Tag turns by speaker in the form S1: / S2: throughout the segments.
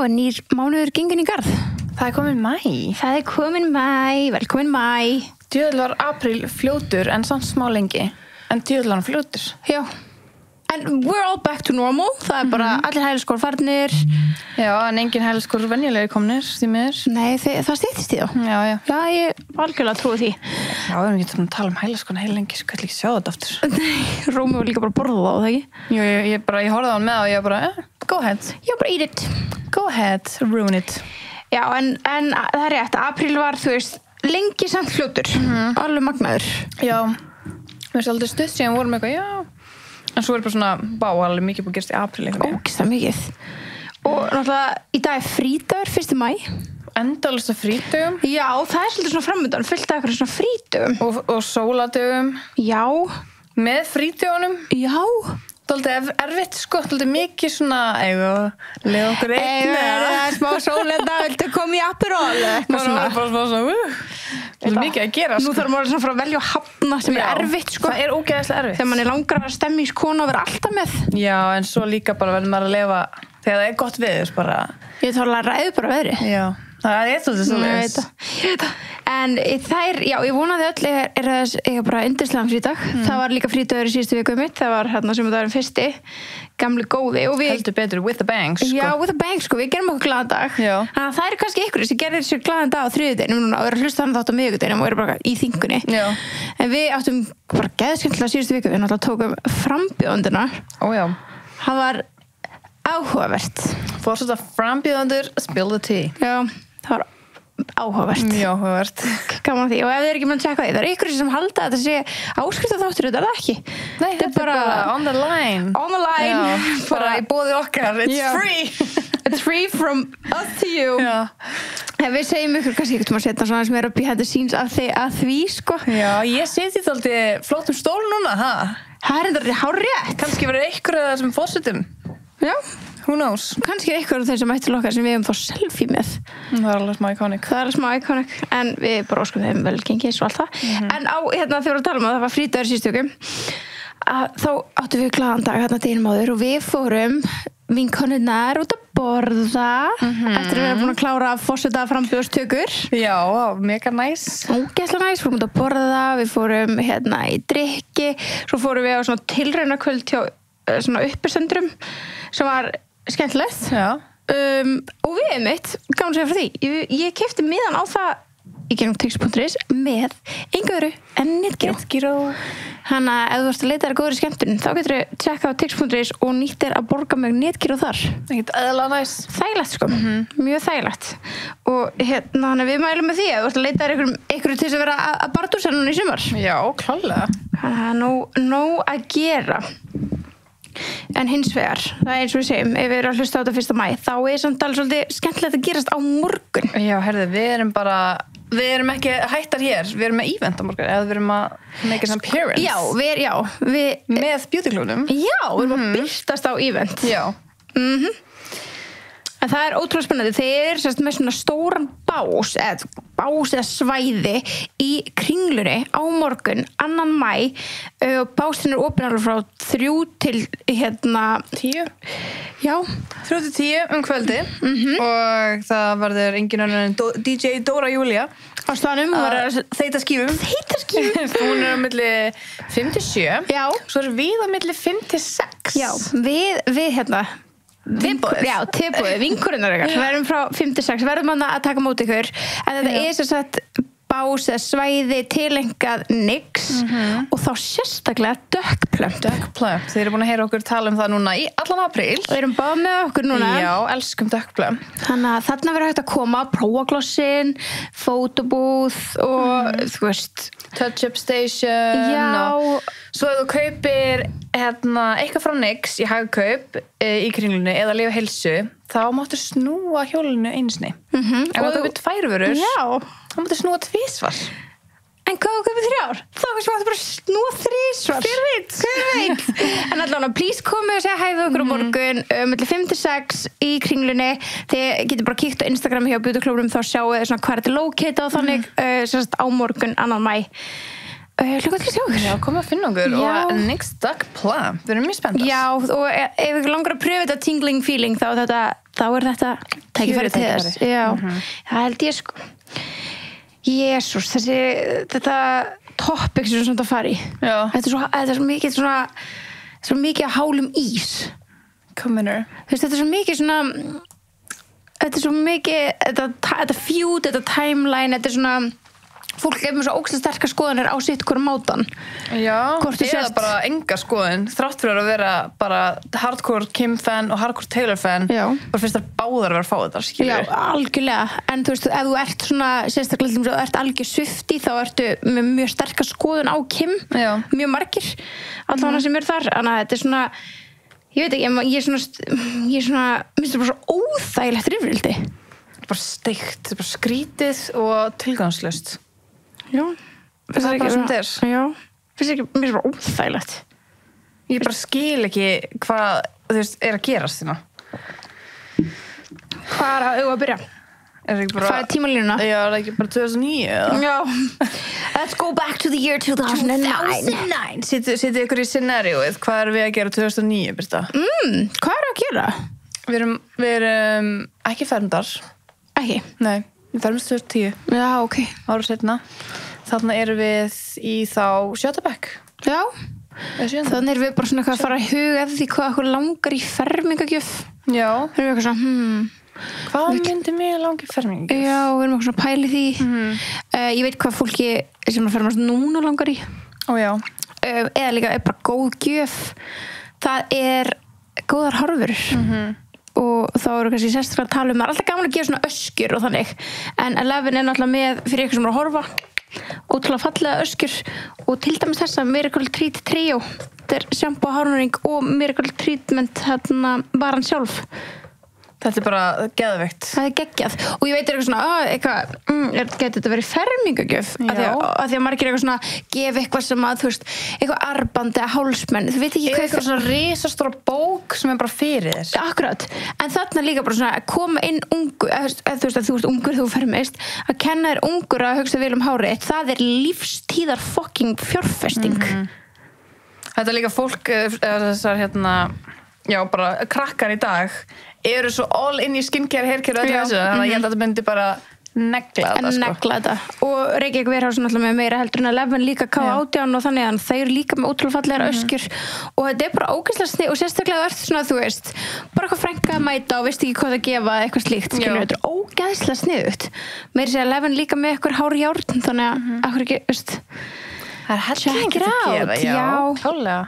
S1: er nýr mánuður gengin í garð.
S2: Það komin mæ.
S1: Það komin mæ, velkomin mæ.
S2: Djöfull var apríl fljótur en samt smá lengi. En djöfull var hann fljótur.
S1: Já. En we're all back to normal. Það bara allir hælisskólar farnir.
S2: Já, en engin hælisskólar venjulegir komnir, því miður.
S1: Nei, það styttist í þá.
S2: Já.
S1: Já, ég algjörlega trúi því.
S2: Já, við erum ekki að tala hælisskóla heil lengi, svo hvernig ekki sjá þetta aftur.
S1: Nei, Rómi var líka bara að borða það, það ekki?
S2: Jú, ég horfði á hann með og ég bara, go ahead.
S1: Já, bara eat it.
S2: Go ahead, ruin it.
S1: Já, en það er rétt. Apríl var, þú veist, lengi samt fljótur. Alveg magnaður.
S2: Já, við erum aldrei stutt síðan vorum eitthvað, já. En svo er bara svona, alveg mikið búið að gerast í apríl.
S1: Ógeðslega mikið. Og náttúrulega, í dag er frídagur, 1. maí.
S2: Endalaust af frídögum.
S1: Já, það er svolítið svona framöndan, fullt af eitthvað svona frídögum.
S2: Og sóladögum.
S1: Já.
S2: Með frídögunum.
S1: Já.
S2: Dálítið erfitt, sko, dálítið mikið svona, leið okkur einn.
S1: Smá sólenda, viltu koma í Aperol?
S2: Bara svona, það er mikið að gera, sko.
S1: Nú þarf maður svona frá að velja að hafna sem er erfitt, sko.
S2: Það er ógeðslega erfitt.
S1: Þegar mann er langar að vera stemmingskona og vera alltaf með.
S2: Já, en svo líka bara verður maður að lifa, þegar það er gott veður, bara.
S1: Ég þarf að ræða bara veðri.
S2: Já, það er svolítið svoleiðis.
S1: Ég veit það. En það er, já, ég vonaði öll er að bara yndislegan frídag. Það var líka frídagur í síðustu viku mitt. Það var hérna sem dagurinn 1. Gamli góði. Og við
S2: heldur betur, with the bang, sko.
S1: Já, with the bang, sko. Við gerum okkur glaðan dag.
S2: Já.
S1: Þannig að það er kannski ykkur sem gerir sér glaðan dag á þriðjudeginum núna og eru að hlusta hann þátt á miðvikudeginum og eru bara í þingunni.
S2: Já.
S1: En við áttum bara geðskemmtilega síðustu viku. Við náttúrulega tókum frambjóðenduna.
S2: Ó, já.
S1: Það var áhugavert.
S2: Forseta frambjóðendur, spill the tea.
S1: Já, það var áhugavert.
S2: Mjög áhugavert.
S1: Gaman að því. Og ef þið er ekki með að tjekka því, það er ykkur sem halda að þetta sé áskrifta þáttur, þetta er það ekki.
S2: Nei, þetta er bara on the line.
S1: On the line.
S2: Já, bara í boði okkar. It's free.
S1: It's free from us to you.
S2: Já.
S1: En við segjum ykkur kannski ekkert að setja svona sem er upp í hættu síns að því, sko.
S2: Já, ég seti þetta alltaf flottum stól núna, ha?
S1: Það er þetta hárrétt.
S2: Kannski verður ykkur að þessum fórsetum.
S1: Já.
S2: Who knows?
S1: Kannski er ykkur af þeir sem ættil okkar sem við hefum þá selfie með.
S2: Það er alveg smá iconic.
S1: Það er alveg smá iconic, en við bara óskum þeim velgengis og allt það. En á, hérna, þegar við að tala um að það var frídagur síðustu viku, þá áttum við glaðan dag hérna deginum áður og við fórum vinkonurnar út að borða eftir að vera búin að klára forseta frambjóðstökur.
S2: Já, mega næs.
S1: Ógeðslega næs, fórum út að borða, við fórum hérna í drykki, svo fórum við á svona tilraunakvöld hjá svona uppistendrum sem var skemmtilegt.
S2: Já.
S1: Og við mitt, gaman að segja frá því, ég keypti miðan á það í gegnum tix.is með engu öðru en Netgyro. Þannig að ef þú ert að leita þér að góðri skemmtun þá getur þú tjekka á tix.is og nýtt þér að borga með Netgyro þar.
S2: Ekkert eðla næs.
S1: Þægilegt, sko. Mjög þægilegt. Og hérna, við mælum með því að þú ert að leita þér einhverju til þess að vera að bardúsa núna í sumar.
S2: Já, klálega.
S1: Þannig að nóg að gera. En hins vegar, það er eins og við segjum, ef við erum að hlusta á þetta 1. maí, þá er samt alveg svolítið skemmtilegt að gerast á morgun.
S2: Já, við erum ekki hættar hér, við erum með event á morgun, eða við erum að make an appearance.
S1: Já, við
S2: með beautyklubnum.
S1: Já, við erum að byrtast á event.
S2: Já.
S1: En það er ótrúlega spennandi. Þeir eru sérst með svona stóran bás eða svæði í Kringlunni á morgun, 2. maí. Básinn er opinn alveg frá 3 til 10. Já. 3
S2: til 10 kvöldi. Og það verður engin annar en DJ Dóra Júlía
S1: á staðnum. Hún var að
S2: þeita skífum. Hún er á milli 5 til 7.
S1: Já.
S2: Svo er við á milli 5 til 6.
S1: Já, við hérna tilbúið, vinkorinnar ykkar. Við erum frá 5 til 6, verðum að taka mót ykkur. En þetta er sem sagt bás eða svæði tilengað Nix og þá sérstaklega Duckplump.
S2: Duckplump, þeir eru búin að heyra okkur tala um það núna í allan apríl.
S1: Við erum báð með okkur núna.
S2: Já, elskum Duckplump.
S1: Þannig að þarna verður hægt að koma, prófaglossin, fotobúð og þú veist
S2: touch-up station.
S1: Já.
S2: Og svo ef þú kaupir eitthvað frá Nix í hagkaup í Kringlunni eða Lifa heilsu, þá máttu snúa hjólinu einu sinni. En ef þú kaupir 2 vörur, þá máttu snúa 2 svar.
S1: En hvað þú kaupir 3? Þá kannski máttu bara snúa 3 svar. Hver veit? En allavega, please komið og segja hæ við okkur á morgun, milli 5 til 6 í Kringlunni. Þið getur bara kíkt á Instagram hjá Beautyklubnum, þá sjáu þið svona hvað er þetta locate á þannig, á morgun, 2. maí. Hljóka til sjókur.
S2: Já, komum að finna okkur og next duck plan. Við erum mjög spenntar.
S1: Já, og ef við langar að pröfa þetta tingling feeling þá er þetta tækifæri til þess. Já, það held ég sko. Jesús, þetta topic sem þetta fari. Já. Þetta er svo mikið svo mikið að hálum ís.
S2: Kominur.
S1: Þetta er svo mikið þetta er svo mikið þetta feud, þetta timeline, þetta er svona fólk með svo ógeðslega sterkar skoðanir á sitt hvora mátan.
S2: Já, eða bara enga skoðun þrátt fyrir að vera bara hardcore Kim fan og hardcore Taylor fan. Já. Bara finnst þær báðar að vera að fá þetta, skilur.
S1: Já, algjörlega. En þú veist, ef þú ert svona sérstaklega til þess að þú ert algjör Swiftie þá ertu með mjög sterkar skoðun á Kim. Já. Mjög margir. Allavega sem eru þar. Þannig að þetta er svona ég veit ekki, ég er svona minnst það bara svo óþægilegt rifrildi.
S2: Þetta er bara steikt, þetta er bara skrítið og tilgangslaust.
S1: Já,
S2: það er bara sem þetta er.
S1: Já, finnst ekki, mér er bara óþægilegt.
S2: Ég bara skil ekki hvað, þú veist, er að gerast þína.
S1: Hvað er að byrja? Hvað er tímalínuna?
S2: Já, er það ekki bara 2009 eða?
S1: Já, let's go back to the year 2009.
S2: Sittu ykkur í scenarióið, hvað erum við að gera 2009, Birta?
S1: Hvað erum við að gera?
S2: Við erum ekki fermdar.
S1: Ekki?
S2: Nei. Við fermst 2010.
S1: Já, ok.
S2: Ára setna. Þannig erum við í þá 7. bekk.
S1: Já. Þannig erum við bara svona að fara að huga því hvað okkur langar í fermingagjöf. Já. Við erum eitthvað svona,
S2: hvað myndi mig langi fermingagjöf?
S1: Já, við erum eitthvað svona pæli því. Ég veit hvað fólki sem að fermast núna langar í.
S2: Ó, já.
S1: Eða líka er bara góð gjöf. Það er góðar horfur. Og þá eru kannski sérstaklega að tala það er alltaf gaman að gefa svona öskjur og þannig en Eleven er náttúrulega með fyrir ykkur sem er að horfa ótrúlega fallega öskjur og til dæmis þessa Miracle Treat Trio þetta er shampoo, hárnæring og Miracle Treatment varan sjálf.
S2: Þetta er bara geðveikt.
S1: Það er geggjað og ég veit eitthvað svona getur þetta verið fermingagjöf af því að margir eitthvað svona gefa eitthvað sem að þú veist, eitthvað arband eða hálsmenn, þú veit ekki hvað
S2: eitthvað svona risastóra bók sem er bara fyrir þér.
S1: Akkurat, en þarna líka bara svona að koma inn ungur, þú veist að þú ert ungur þú fermist, að kenna þér ungur að hugsa vel hárið, það er lífstíðar fucking fjárfesting.
S2: Þetta er líka fólk þessar já, bara krakkar í dag eru svo all in í skincare, haircare og öllu þessu, þannig að ég held að þetta myndi bara negla þetta, sko.
S1: Negla þetta. Og Reykjavík Warehouse náttúrulega með meira heldur en Eleven líka K18 og þannig að þeir líka með ótrúlega fallegar öskjur og þetta er bara ógeðslega snið og sérstaklega þú ert svona, þú veist, bara eitthvað frænka að mæta og veist ekki hvað að gefa eitthvað slíkt, skilur, þetta er ógeðslega sniðugt. Meira sér Eleven líka með eitthvað hárjárn, þannig að okkur ekki, veist,
S2: það er hellingt að gera, já.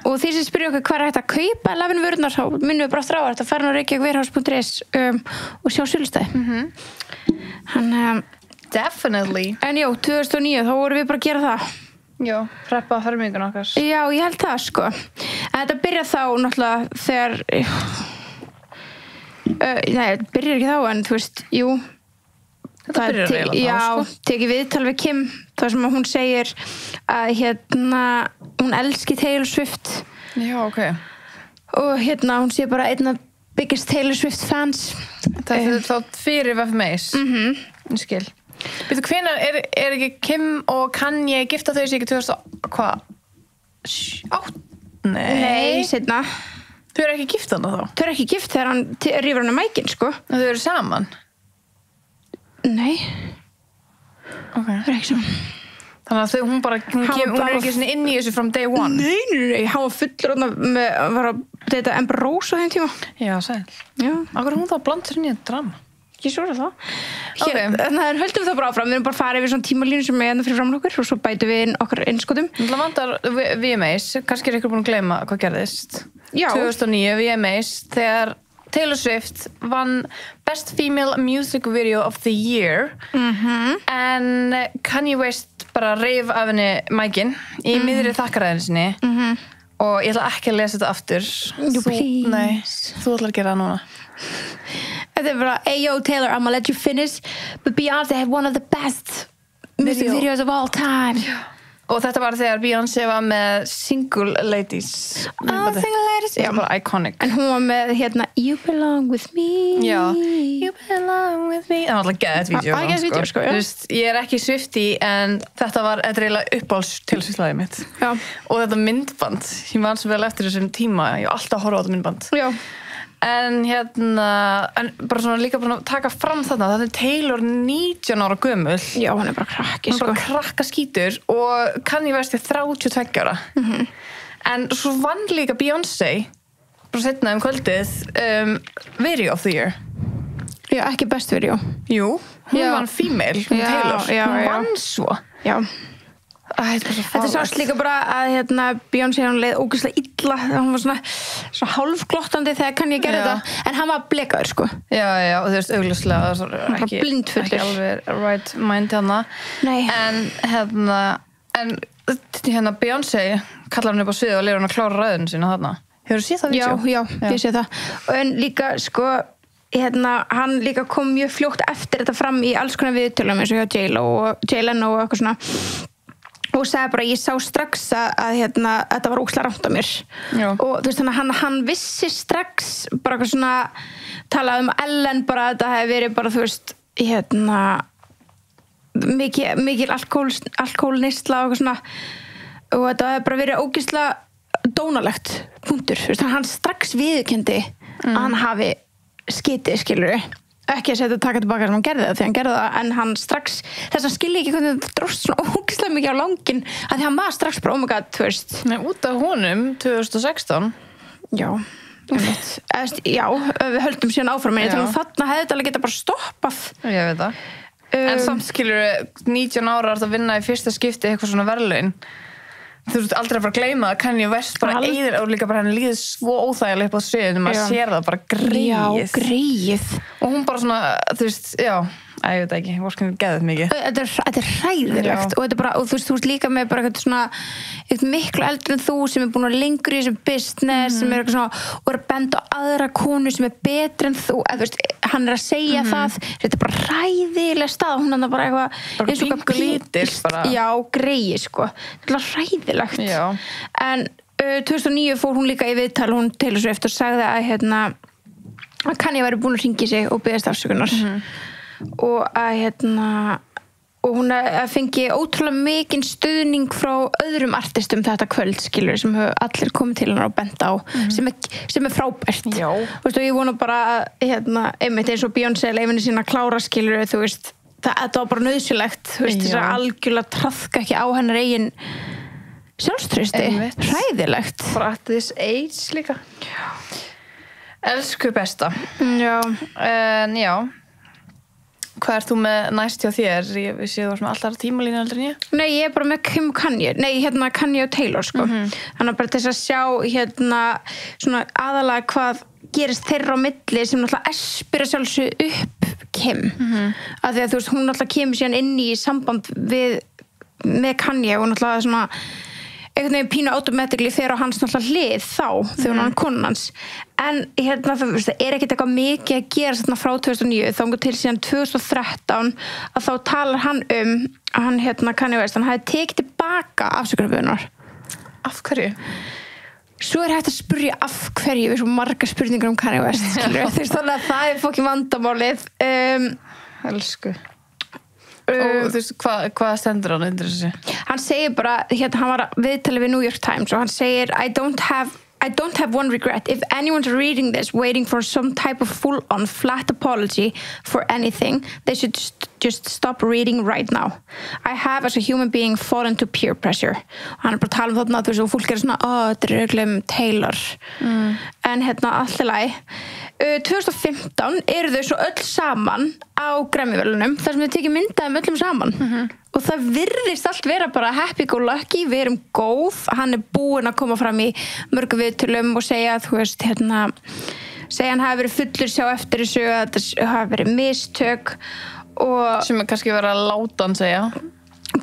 S1: Og því sem spyrja okkur hvað er hægt að kaupa Eleven vörurnar, þá minnum við bara þrá að fara á reykjavíkwarehouse.is og sjá sölustæði.
S2: Definitely.
S1: En já, 2009, þá vorum við bara að gera það.
S2: Já, preppa fermingun okkar.
S1: Já, ég held það, sko. En þetta byrja þá náttúrulega þegar nei, þetta byrjar ekki þá, en þú veist, jú.
S2: Þetta byrjar eiginlega þá, sko.
S1: Já, tekið viðtal við Kim, þar sem hún segir að hún elski Taylor Swift.
S2: Já, ok.
S1: Og hún sé bara einn af biggest Taylor Swift fans.
S2: Það er þá fyrir VFMAs. Ég skil. Veitu, hvenær er ekki Kim og Kanye gifta þau sig ekki 2000, hvað? 8?
S1: Nei, seinna.
S2: Þau eru ekki gift þarna þá?
S1: Þau eru ekki gift þegar hann rífur hann mækinn, sko.
S2: Þau eru saman?
S1: Nei.
S2: Ok.
S1: Það er ekki saman.
S2: Þannig að hún er ekki svona inn í þessu from day one?
S1: Nei, hann var fullur var að deyta Amber Rose á þeim tíma.
S2: Já, sæl. Já. Akkur hún þá bland sér nýja drama?
S1: Ekki svo það. Þannig að höldum við það bara áfram. Við erum bara að fara yfir svona tímalínu sem er fyrir framan okkur og svo bætum við inn okkar innskotum.
S2: Það vantar VMAs, kannski er ykkur búin að gleyma hvað gerðist. Já. 2009 VMAs, þegar Taylor Swift vann Best Female Music Video of the Year en Kanye West bara reif af henni mækinn í miðri þakkaræðinu sinni og ég ætla ekki að lesa þetta aftur. Nei, þú ætlar að gera það núna.
S1: Þetta er bara, hey yo Taylor, I'm gonna let you finish, but Beyoncé had one of the best music videos of all time.
S2: Og þetta var þegar Beyoncé var með Single Ladies.
S1: Single Ladies.
S2: Það var bara iconic.
S1: En hún var með You Belong With Me.
S2: Já. You Belong With Me. Það var alltaf geðið vídeo.
S1: Það var geðið vídeo, sko, já.
S2: Þú veist, ég er ekki Swiftie, en þetta var eiginlega uppáhaldstilsvíslagið mitt.
S1: Já.
S2: Og þetta myndband, ég man svo vel eftir þessum tíma, ég var alltaf að horfa á þetta myndband.
S1: Já.
S2: En bara svona líka bara taka fram þarna, þetta Taylor 19 ára gömul.
S1: Já, hún bara krakki,
S2: sko. Hún bara krakka skítur og Kanye West 32 ára. En svo vann líka Beyoncé, bara seinna kvöldið, Video of the Year.
S1: Já, ekki best video.
S2: Jú, hún vann female, hún Taylor. Hún vann svo.
S1: Já. Þetta sást líka bara að Beyoncé hún leið ógeðslega illa, hún var svona hálfglottandi þegar Kanye gerði þetta, en hann var blekaður, sko.
S2: Já, og þú veist, augljóslega ekki alveg right mind hana.
S1: Nei.
S2: En Beyoncé kallar hann upp á svið og leyfir hann að klára ræðinu sína þarna. Hefur þú séð það vídeo?
S1: Já, ég sé það. En líka, sko, hann líka kom mjög fljótt eftir þetta fram í alls konar viðtölum eins og hjá J-Lo og eitthvað svona. Og sagði bara, ég sá strax að þetta var ógeðslega rangt á mér. Já. Og þú veist, hann vissi strax bara eitthvað svona, talaði Ellen bara að þetta hefði verið bara, þú veist, mikil alkóholneysla og eitthvað svona, og þetta hefði bara verið ógeðslega dónalegt punktur. Þú veist, hann strax viðurkenndi að hann hafi skitið, skilurðu. Ekki að taka tilbaka sem hann gerði það, því hann gerði það, en hann strax, þess að skilja ekki hvernig það dróst svona ógeðslega mikið á langinn, að því hann var strax bara, oh my god, þú veist.
S2: Nei, út af honum, 2016.
S1: Já, já, við höldum síðan áfram, en ég þarf þarna hefði þetta alveg geta bara stoppað.
S2: Ég veit það. En samt skilur 19 ára að vinna í fyrsta skipti eitthvað svona verðlaun. Þú veist aldrei að fara að gleyma að Kanye West bara eyðir og líka bara hann líður svo óþægilega upp á sviðinu, maður sér það bara greið.
S1: Já, greið.
S2: Og hún bara svona, þú veist, ég veit ekki, vorskan geðið mikið.
S1: Þetta er hræðilegt og þetta er bara, og þú veist líka með bara eitthvað svona, eitthvað miklu eldri en þú sem er búin að lengur í þessum business, sem er eitthvað svona, og er að benda á aðra konu sem er betri en þú, eða þú veist, hann er að segja það, þetta er bara hræðileg stað, hún er bara eitthvað,
S2: eins og eitthvað lítil bara.
S1: Já, greið, sko, þetta er hræðilegt.
S2: Já.
S1: En 2009 fór hún líka í viðtal, hún Taylor Swift og sagði að Kanye væri búin að hringja sig og biðjast afsökunar. Og að og hún fengi ótrúlega mikinn stuðning frá öðrum artistum þetta kvöld, skilur, sem hefur allir komið til hennar og bent á, sem er frábært.
S2: Já.
S1: Þú veist, og ég vona bara að einmitt eins og Beyoncé leifinu sína klára, skilur, þú veist, þetta var bara nauðsynlegt, þú veist, þess að algjörlega traðka ekki á hennar eigin sjálfstrausti, hræðilegt.
S2: Bara at this age líka. Já. Elsku besta.
S1: Já.
S2: En já, hvað ert þú með næst hjá þér? Ég vissi þú varst með alltaf tímalínu aldrei nýja?
S1: Nei, ég er bara með Kim og Kanye. Nei, Kanye og Taylor, sko. Þannig bara til þess að sjá svona aðalega hvað gerist þeirra á milli sem náttúrulega espira sjálfsög upp Kim. Af því að þú veist, hún náttúrulega kemur síðan inn í samband með Kanye og náttúrulega svona einhvern veginn pínu automatically þegar á hans náttúrulega hlið þá, þegar hann konan hans. En það er ekkert eitthvað mikið að gera þarna frá 2009, þá til síðan 2013 að þá talar hann að hann Kanye West, hann hafi tekið tilbaka afsökunarbeiðnir.
S2: Af hverju?
S1: Svo er hægt að spyrja af hverju við svo margar spurningar Kanye West, skilur. Þannig að það er fokkin vandamálið.
S2: Elsku. Og þú veist, hvað stendur hann undir þessu?
S1: Hann segir bara, hann var viðtalið við New York Times og hann segir I don't have one regret. If anyone's reading this waiting for some type of full-on flat apology for anything, they should just stop reading right now. I have as a human being fallen to peer pressure. Og hann bara tala þarna, þú veist, og fólk svona, þetta er örugglega Taylor. En allt í lagi. 2015 eru þau svo öll saman á Grammy-verðlaunum þar sem þau tekið myndaðum öllum saman. Og það virðist allt vera bara happy go lucky, við erum góð, hann er búinn að koma fram í mörgu viðtölum og segja að, þú veist, segja hann hafi verið fullur sjá eftir þessu, að þetta hafi verið mistök og
S2: sem er kannski verið að láta hann segja.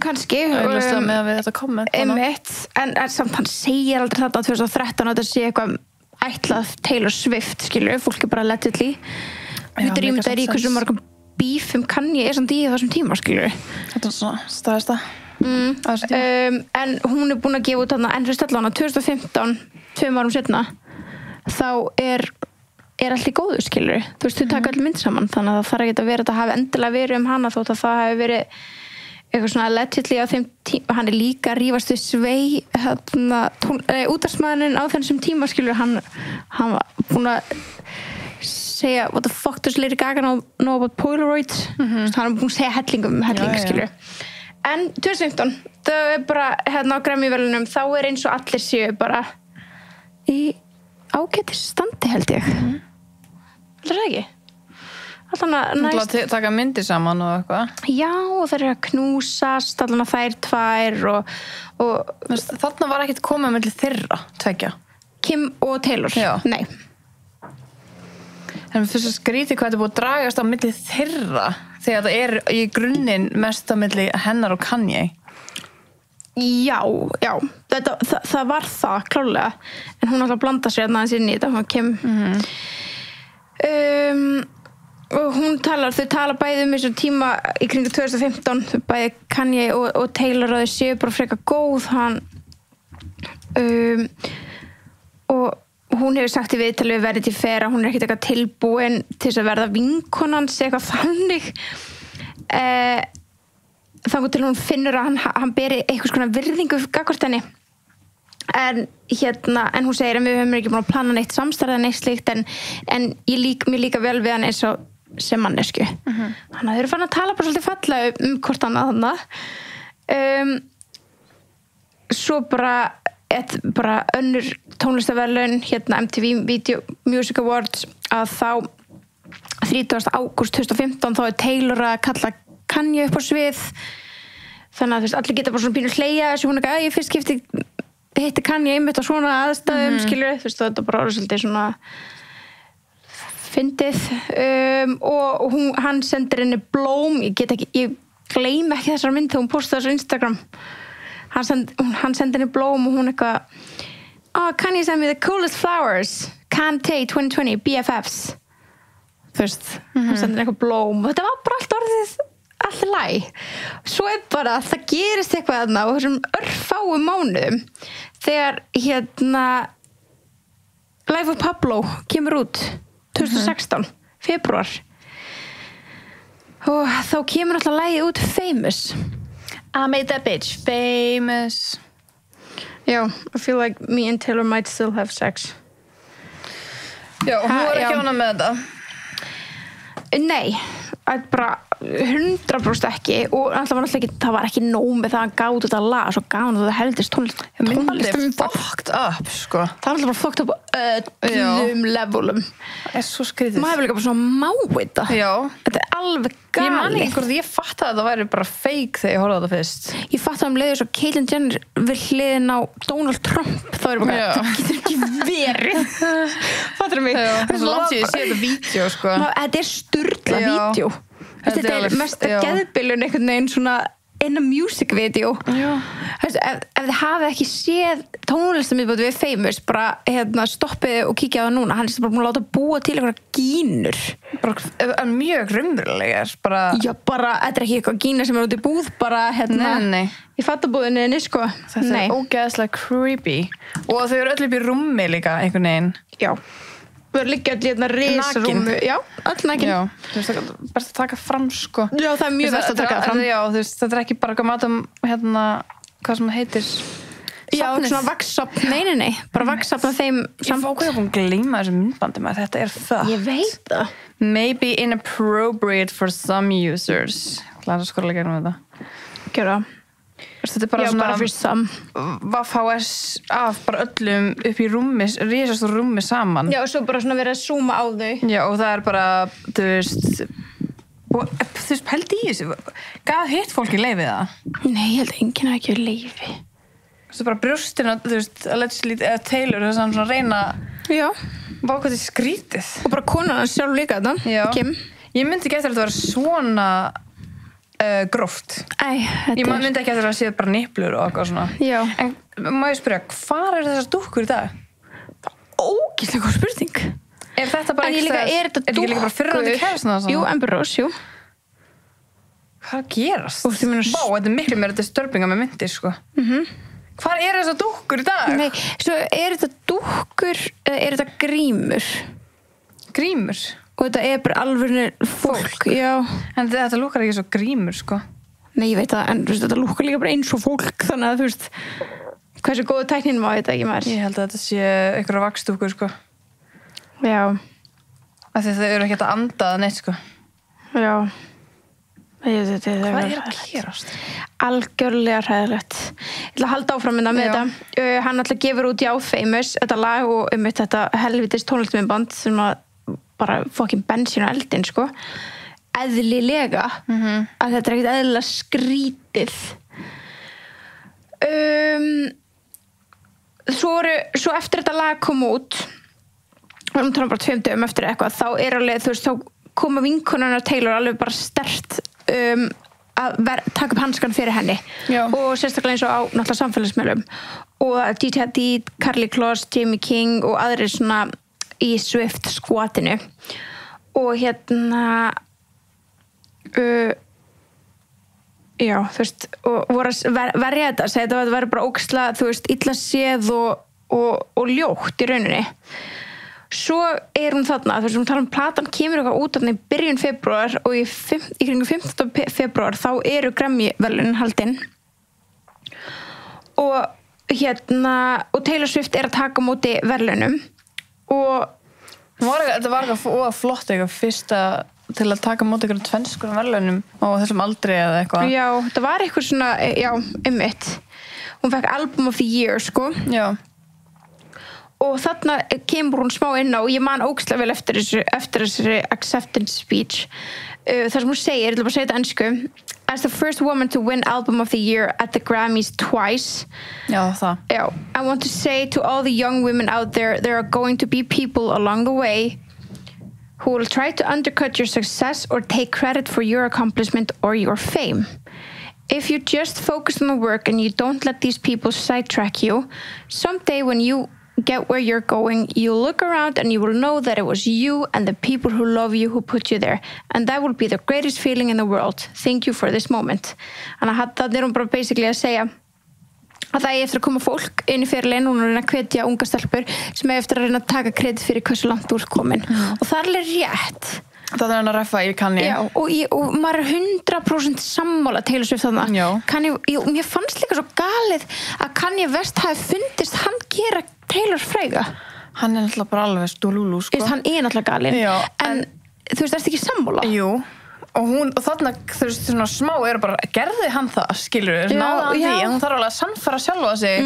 S1: Kannski.
S2: Með að við þetta komment.
S1: Einmitt, en samt hann segir aldrei þetta 2013 að þetta sé eitthvað ætlað Taylor Swift, skilur, fólk er bara allegedly. Við rýmum þetta í hversu margum bífum Kanye er samt í þessum tíma, skilur.
S2: Þetta er svona staðista.
S1: En hún búin að gefa út þarna, en fyrir stöðlana 2015, 2 árum setna, þá er allt í góðu, skilur. Þú veist, þau taka allir mynd saman, þannig að það þarf ekki að vera þetta hafi endilega verið hana, þótt að það hefur verið eitthvað svona allegedly á þeim tíma. Hann er líka að rífast við Svei, útvarpsmaðurinn á þessum tíma, skilur. Hann var búin að segja what the fuck does Lady Gaga know about Polaroids. Hann er búin að segja helling, skilur. En 2015, það er bara á Grammy-verðlaunum, þá er eins og allir séu bara í ágætis standi, held ég. Heldur það ekki?
S2: Alltaf að taka myndir saman og eitthvað.
S1: Já, og það að knúsast, allan að þær tvær og
S2: þarna var ekkert komið milli þeirra, tveggja.
S1: Kim og Taylor.
S2: Já.
S1: Nei.
S2: En fyrst að skrítið hvað þetta búið að dragast á milli þeirra þegar það er í grunninn mest á milli hennar og Kanye.
S1: Já. Það var það, klárlega. En hún alltaf blanda sér aðeins inn í þetta, hún Kim. Og þau tala bæði þessu tíma í kringu 2015, bæði Kanye og Taylor, og þau séu bara frekar góð. Og hún hefur sagt í viðtali við Vanity Fair að hún er ekkert eitthvað tilbúin til þess að verða vinkonans eitthvað þannig. Þannig til hún finnur að hann beri eitthvað svona virðingu gagnvart henni. En hún segir að við höfum ekki búin að plana neitt samstarf eða neitt slíkt, en mér líka vel við hann eins og sem mannesku. Þannig að þau eru fann að tala bara svolítið fallega hvort annað þarna. Svo bara önnur tónlistarverðlaun, MTV Video Music Awards, að þá 30. ágúst 2015 þá er Taylor að kalla Kanye upp á svið. Þannig að þú veist, allir geta bara svona pínu hlegja þessu, hún ég fyrst skipti hitti Kanye einmitt á svona aðstæðum, skilur, þú veist, þetta bara orðið svolítið svona fyndið. Og hann sendir henni blóm, ég gleym ekki þessar mynd þegar hún postaði þessu á Instagram. Hann sendi henni blóm og hún eitthvað Kanye sent me the coolest flowers, Kanye 2020 BFFs. Þú veist, hann sendi henni eitthvað blóm og þetta var bara allt orðið allt læg. Svo bara það gerist eitthvað þarna á þessum örfáum mánuðum þegar Life of Pablo kemur út 2016 febrúar, og þá kemur alltaf lagið út Famous.
S2: I made that bitch famous.
S1: Já, I feel like me and Taylor might still have sex.
S2: Já, hún var ekki ánægð með þetta.
S1: Nei, bara 100% ekki, og það var ekki nóg með það að gáta þetta lag, svo gáðan þetta heldist tónlist
S2: fucked up, sko.
S1: Það var alltaf bara fucked up á öllum levelum.
S2: Það er svo skrítið.
S1: Maður hefur líka bara svona máið það.
S2: Já.
S1: Þetta er alveg galið.
S2: Ég man ekki hvort ég fattaði að það væri bara fake þegar ég horfði á þetta fyrst.
S1: Ég fattaði leiður svo Caitlyn Jenner við hliðin á Donald Trump, þá er bara það getur ekki verið. Fattar mig?
S2: Það er svo langt síðan ég sé þetta vídeo, sko.
S1: Þetta er sturla vídeo. Þetta er mest geðbilun einhvern veginn svona in a music video. Ef þið hafið ekki séð tónlistarmiðbót við Famous, bara stoppið og kíkja á það núna. Hann er bara búin að láta búa til einhverja gínur.
S2: Bara mjög raunverulegar.
S1: Já, bara, þetta er ekki eitthvað gína sem er út í búð, bara
S2: Nei.
S1: Í fattabúðinni, sko.
S2: Þetta er ógeðslega creepy. Og þau eru öll upp í rúmi líka, einhvern veginn.
S1: Já. Þau eru líka allir risarúmi. Já, öll nakin.
S2: Já, þú veist, það er best að taka fram, sko.
S1: Já, það er mjög best að taka fram.
S2: Já, þú veist, þetta er ekki bara hvað sem heitir
S1: Já, svona vaxsapn, nei, bara vaxsapn af þeim
S2: Ég fá hvað ég búin að gleyma þessu myndbandi með þetta er það.
S1: Ég veit það.
S2: Maybe inappropriate for some users. Klára að skora líka um þetta.
S1: Gjöra.
S2: Þetta er bara
S1: Já,
S2: svona
S1: bara fyrir sam.
S2: VHS af bara öllum upp í rúmi, risastór rúmi saman.
S1: Já, og svo bara svona verið að zooma á þau.
S2: Já, og það er bara, þú veist, pældi í þessu. Gaf hitt fólki leyfið það?
S1: Nei, ég held að enginn hafi ekki leyfi.
S2: Þú veist, bara brjóstina, þú veist, allegedly, eða Taylor, þess að hann svona reyna hvað þetta er skrítið.
S1: Og bara konan hans sjálf líka þetta, Kim.
S2: Ég myndi ekki eftir að þetta var svona gróft. Ég myndi ekki eftir að það séð bara niplur og eitthvað svona.
S1: Já.
S2: En má ég spyrja, hvar er þessar dúkkur í dag?
S1: Ógeðslega góð spurning.
S2: Er þetta bara
S1: ekki líka, er þetta
S2: ekki líka bara fyrrandi kærastuna?
S1: Jú, Amber Rose, jú.
S2: Hvað gerast?
S1: Vá,
S2: þetta miklu meira disturbinga með myndir, sko. Hvar þessar dúkkur í dag?
S1: Nei, svo þetta dúkkur eða þetta grímur?
S2: Grímur?
S1: Og þetta bara alveg fólk, já.
S2: En þetta lúkar ekki svo grímur, sko.
S1: Nei, ég veit það, en þetta lúkar líka bara eins og fólk, þannig að þú veist, hversu góðu tæknin má þetta ekki maður?
S2: Ég held að þetta sé einhverja vaxdúkkur, sko.
S1: Já.
S2: Af því þau eru ekki að anda neitt, sko.
S1: Já.
S2: Hvað að gerast?
S1: Algjörlega hræðilegt. Ég ætla að halda áfram með þetta. Hann ætla að gefur út Famous, þetta lag og þetta helvitis tónlistarmyndband sem að bara fucking bensín og eldin, sko. Eðlilega. Að þetta ekkert eðlilega skrítið. Svo eftir þetta lag kom út, bara 5 dögum eftir eitthvað, þá alveg, þú veist, þá koma vinkonarnar Taylor alveg bara sterkt að taka upp hanskan fyrir henni. Já. Og sérstaklega eins og á náttúrulega samfélagsmiðlum og DJ Hadid, Karlie Kloss, Jamie King og aðrir svona í Swift skvatinu og já, þú veist og voru að verja þetta, segja þetta væri bara ógeðslega, þú veist, illa séð og ljótt í rauninni. Svo hún þarna, þú veist, hún tala platan kemur eitthvað út þarna í byrjun febrúar og í kringum 15. febrúar þá Grammy-verðlaunin haldin og og Taylor Swift að taka á móti verðlaunum og
S2: þetta var eitthvað flott eitthvað fyrsta til að taka á móti eitthvað tvenskurum verðlaunum á þessum aldri eða eitthvað.
S1: Já, þetta var eitthvað svona, já, einmitt. Hún fekk Album of the Year, sko. Já. Og þarna kemur hún smá inn á og ég man ógeðslega vel eftir þessari acceptance speech þar sem hún segir, ég ætla bara að segja þetta ensku as the first woman to win Album of the Year at the Grammys twice.
S2: Já, það.
S1: Já, I want to say to all the young women out there are going to be people along the way who will try to undercut your success or take credit for your accomplishment or your fame. If you just focus on the work and you don't let these people sidetrack you, someday when you get where you're going, you'll look around and you will know that it was you and the people who love you who put you there. And that will be the greatest feeling in the world. Thank you for this moment. Þannig að það hún bara basically að segja að það eftir að koma fólk inn í fyrirlegin, hún reyna að hvetja unga stelpur sem eftir að reyna að taka kredit fyrir hversu langt úr komin. Og það alveg rétt.
S2: Það hann að reffa í Kanye.
S1: Já, og maður 100% sammála Taylor Swift þarna. Kanye, mér fannst líka svo galið að Kanye West hafi fundist hann gera Taylor fræga.
S2: Hann náttúrulega bara alveg stúlúlú, sko.
S1: Hann náttúrulega galinn. Já, en þú veist, ertu ekki sammála?
S2: Jú. Og þarna, þú veist, svona smá bara, gerði hann það, skilur við, náði hann því, en hún þarf alveg að sannfæra sjálfa sig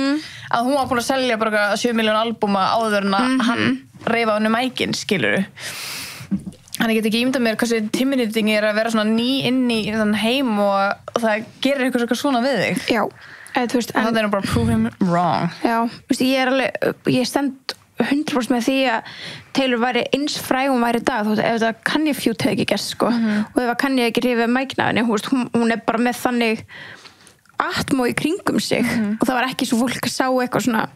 S2: að hún var búin að selja bara 7 milljón albúma áður en að hann reifa hann mækinn, skilur við. Hann get ekki ímyndað mér hversu intimidating að vera svona ný inn í þann heim og það gerir eitthvað svona við þig.
S1: Já, þú veist.
S2: En það bara prove him wrong.
S1: Já, þú veist, ég stend 100% með því að Taylor væri eins fræg hún væri í dag, þú veist, ef þetta Kanye feud hefði ekki gerst, sko, og ef Kanye ekki rifið mækna henni, hún bara með þannig atmó í kringum sig og það var ekki svo fólk að sá eitthvað svona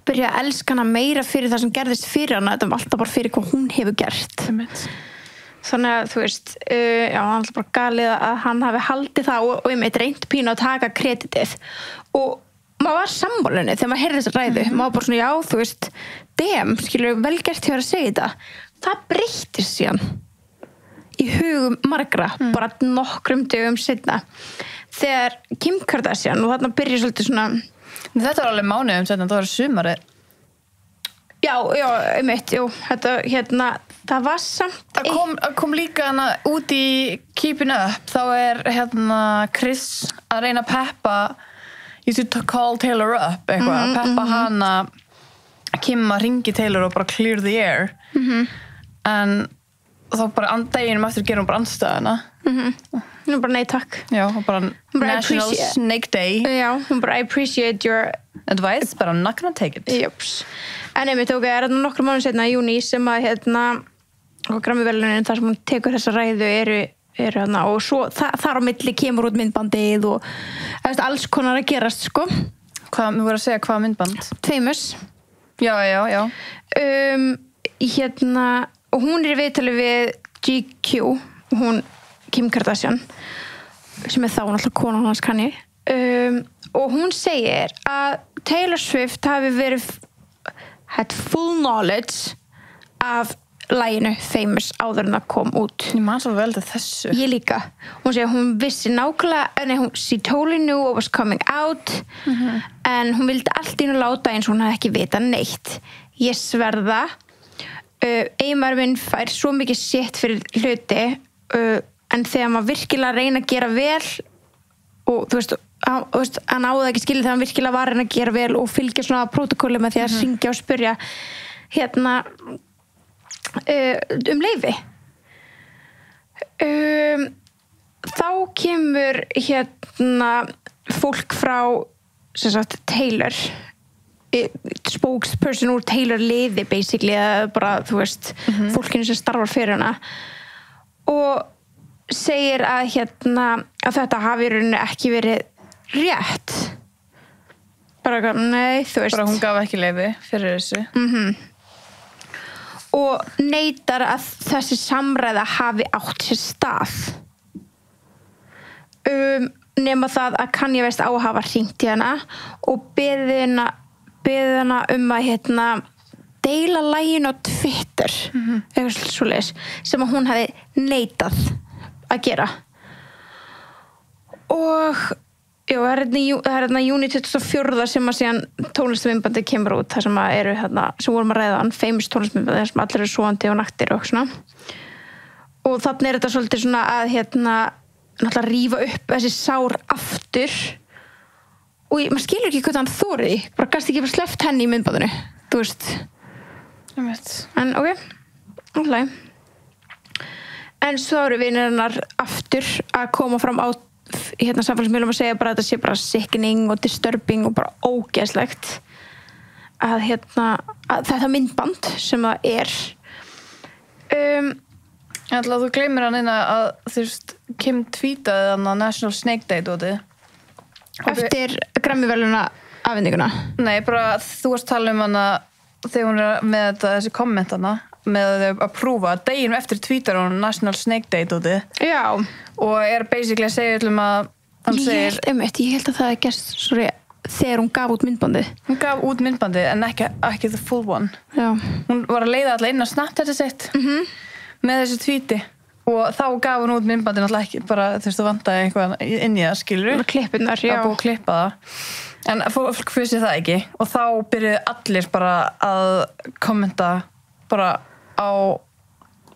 S1: byrja að elska hana meira fyrir það sem gerðist fyrir hana, þetta var alltaf bara fyrir hvað hún hefur gert. Þannig að, þú veist, já, hann alltaf bara galið að hann hafi haldið það og ég meit reynt pínu að taka kreditið og maður var sammálunni þegar maður heyrði þessa ræðu, maður bara svona, já, þú veist, skilur, vel gert hjá að segja þetta. Það breyttist síðan í hugum margra, bara nokkrum dögum seinna, þegar Kim Kardashian, og þarna byrja svolítið svona...
S2: Þetta var alveg mánuðum seinna, það var sumarið.
S1: Já, einmitt, jú, þetta, það var samt...
S2: Það kom líka hana út í Keeping Up, þá Chris að reyna að peppa you should call Taylor up eitthvað, peppa hana Kim að ringi Taylor og bara clear the air en þá bara deginum eftir gerum hún bara andstæðuna
S1: hún bara nei takk
S2: já, hún bara National Snake Day
S1: já, hún bara I appreciate your
S2: advice but I'm not gonna take it
S1: Jöps. En einmitt, það nokkrum mánuðum seinna í júní sem að og Grammy-verðlaunin þar sem hún tekur þessa ræðu eru og svo þar á milli kemur út myndbandið og alls konar að gerast, sko.
S2: Við vorum að segja hvað myndband?
S1: Famous.
S2: Já.
S1: Og hún í viðtali við GQ, hún Kim Kardashian sem þá náttúrulega konan hans Kanye og hún segir að Taylor Swift hafi had full knowledge af laginu Famous áður en það kom út.
S2: Ég man svo vel þessu.
S1: Ég líka. Hún segir hún vissi nákvæmlega, she totally knew what was coming out en hún vildi allt í hún láta eins og hún hafði ekki vita neitt. Ég sverða eiginmaður minn fær svo mikið shit fyrir hluti en þegar maður virkilega reyna að gera vel og þú veist, hann áði ekki skilið þegar hann virkilega var að reyna að gera vel og fylgja svona protokóli með því að syngja og spyrja leyfi þá kemur fólk frá sem sagt Taylor spokesperson úr Taylor liði basically eða bara þú veist fólkinu sem starfar fyrir hana og segir að að þetta hafi í rauninni ekki verið rétt bara nei þú veist
S2: bara hún gaf ekki leyfi fyrir þessu
S1: og neitar að þessi samræða hafi átt sér stað nema það að Kanye West á að hafa hringt í hana og beðið hana að deila laginu á Twitter eitthvað svoleiðis sem að hún hafi neitað að gera og já, það er júní 24 sem að síðan tónlistarmyndbandið kemur út þar sem að eru sem vorum að ræða Famous tónlistarmyndbandið þar sem allir eru sofandi og naktir og svona og þannig er þetta svolítið svona að náttúrulega rífa upp þessi sár aftur og maður skilur ekki hvað hann þori bara gast ekki bara sleppt henni í myndbandinu þú veist en ok en svo eru vinir hennar aftur að koma fram á samfélagsmiðlum að segja bara að þetta sé bara sickening og disturbing og bara ógeðslegt að þetta myndband sem það er
S2: Ætla, þú gleymir hann inn að þú veist Kim tweetaði hann að National Snake Day dótið
S1: eftir Grammy-verðlauna afhendinguna
S2: nei, bara þú varst að tala hann að þegar hún er með þessi komment hana með að prúfa deginum eftir tweetar hún National Snake Day dótið
S1: já
S2: og basically að segja að hann segir
S1: ég held að það er gerst þegar hún gaf út myndbandið
S2: hún gaf út myndbandið en ekki the full one
S1: já.
S2: Hún var að leiða alltaf inn á Snapchat sitt með þessu tweeti og þá gaf hún út myndbandið alltaf ekki bara þú veist þú vantaði eitthvað inn í það skilur
S1: klippurnar, já
S2: búið að klippa það en fólk vissi það ekki og þá byrjuði allir bara að kommenta bara á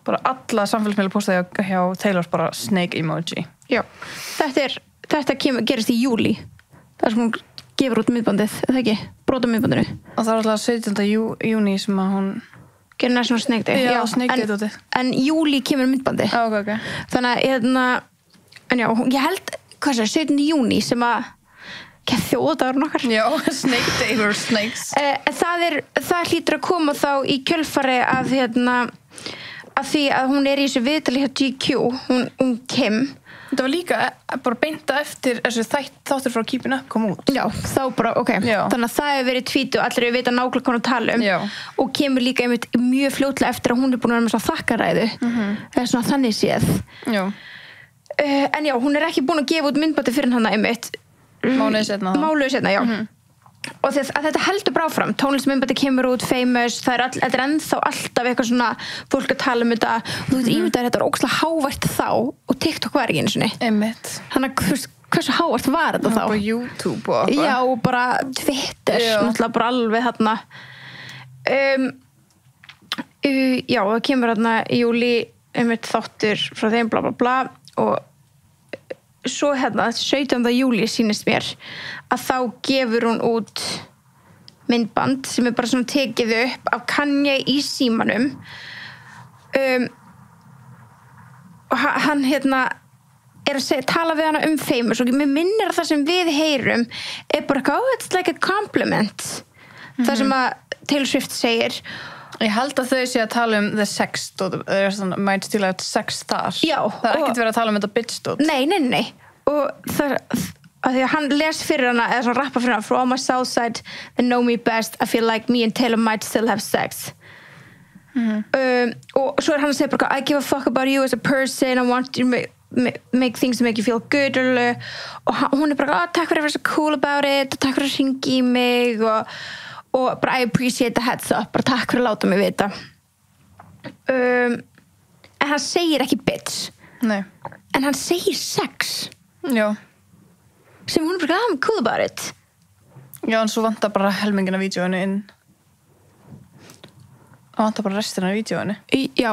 S2: bara alla samfélagsmiðla postaði hjá Taylor bara snake emoji
S1: já, þetta gerist í júlí þar sem hún gefur út myndbandið eða ekki, brota myndbandinu
S2: og það var alltaf 17. júní sem að hún
S1: gerir National Snake Day
S2: já, Snake Day dótið
S1: en júlí kemur myndbandið
S2: okay.
S1: þannig að en já, ég held hvað er 17. júní sem að þjóðadagur okkar
S2: já, Snake Day or Snakes
S1: það hlýtur að koma þá í kjölfari að því að hún er í þessu viðtali hjá GQ hún Kim
S2: þetta var líka bara beinta eftir þessu þáttur frá Keeping Up kom út
S1: já, þá bara, ok já. Þannig að það hefur verið tweet og allir vita nákvæmlega hvað hún tala
S2: já.
S1: Og kemur líka mjög fljótlega eftir að hún er búin að vera með svona þakkaræðu það er svona þannig séð
S2: já.
S1: En já, hún er ekki búin að gefa út myndbandi fyrir hann
S2: mánuði setna
S1: já og að þetta heldur bara áfram tónlistmyndbandi kemur út Famous þetta er ennþá alltaf eitthvað svona fólk að tala þetta og þú veit ímyndaðir þetta var ógeðslega hávært þá og TikTok var ekki einu sinni þannig að hversu hávært var þetta þá
S2: bara YouTube og
S1: já og bara Twitter náttúrulega bara alveg þarna já það kemur þarna í júlí þáttur frá þeim bla bla bla og svo 17. júlí sýnist mér að þá gefur hún út myndband sem er bara svona tekið upp af Kanye í símanum og hann er að tala við hana Famous og mér minnir að það sem við heyrum er bara it's like a compliment það sem að Taylor Swift segir
S2: ég held að þau sé að tala the sex dót mæti til að sex þar
S1: já,
S2: það er ekkert verið að tala þetta bitch dót
S1: nei og það að því að hann les fyrir hana eða svona rappa fyrir hana for all my south side that know me best I feel like me and Taylor might still have sex og svo hann að segja bara I give a fuck about you as a person I want you make things that make you feel good og hún bara, takk fyrir að vera so cool about it og takk fyrir að hringi í mig og bara I appreciate the heads up, bara takk fyrir að láta mig vita en hann segir ekki bitch.
S2: Nei.
S1: En hann segir sex.
S2: Já.
S1: Sem hún bara, I'm cool about it.
S2: Já, en svo vantar bara helmingina vídeóinu inn. Það vantar bara restina af vídeóinu.
S1: Já.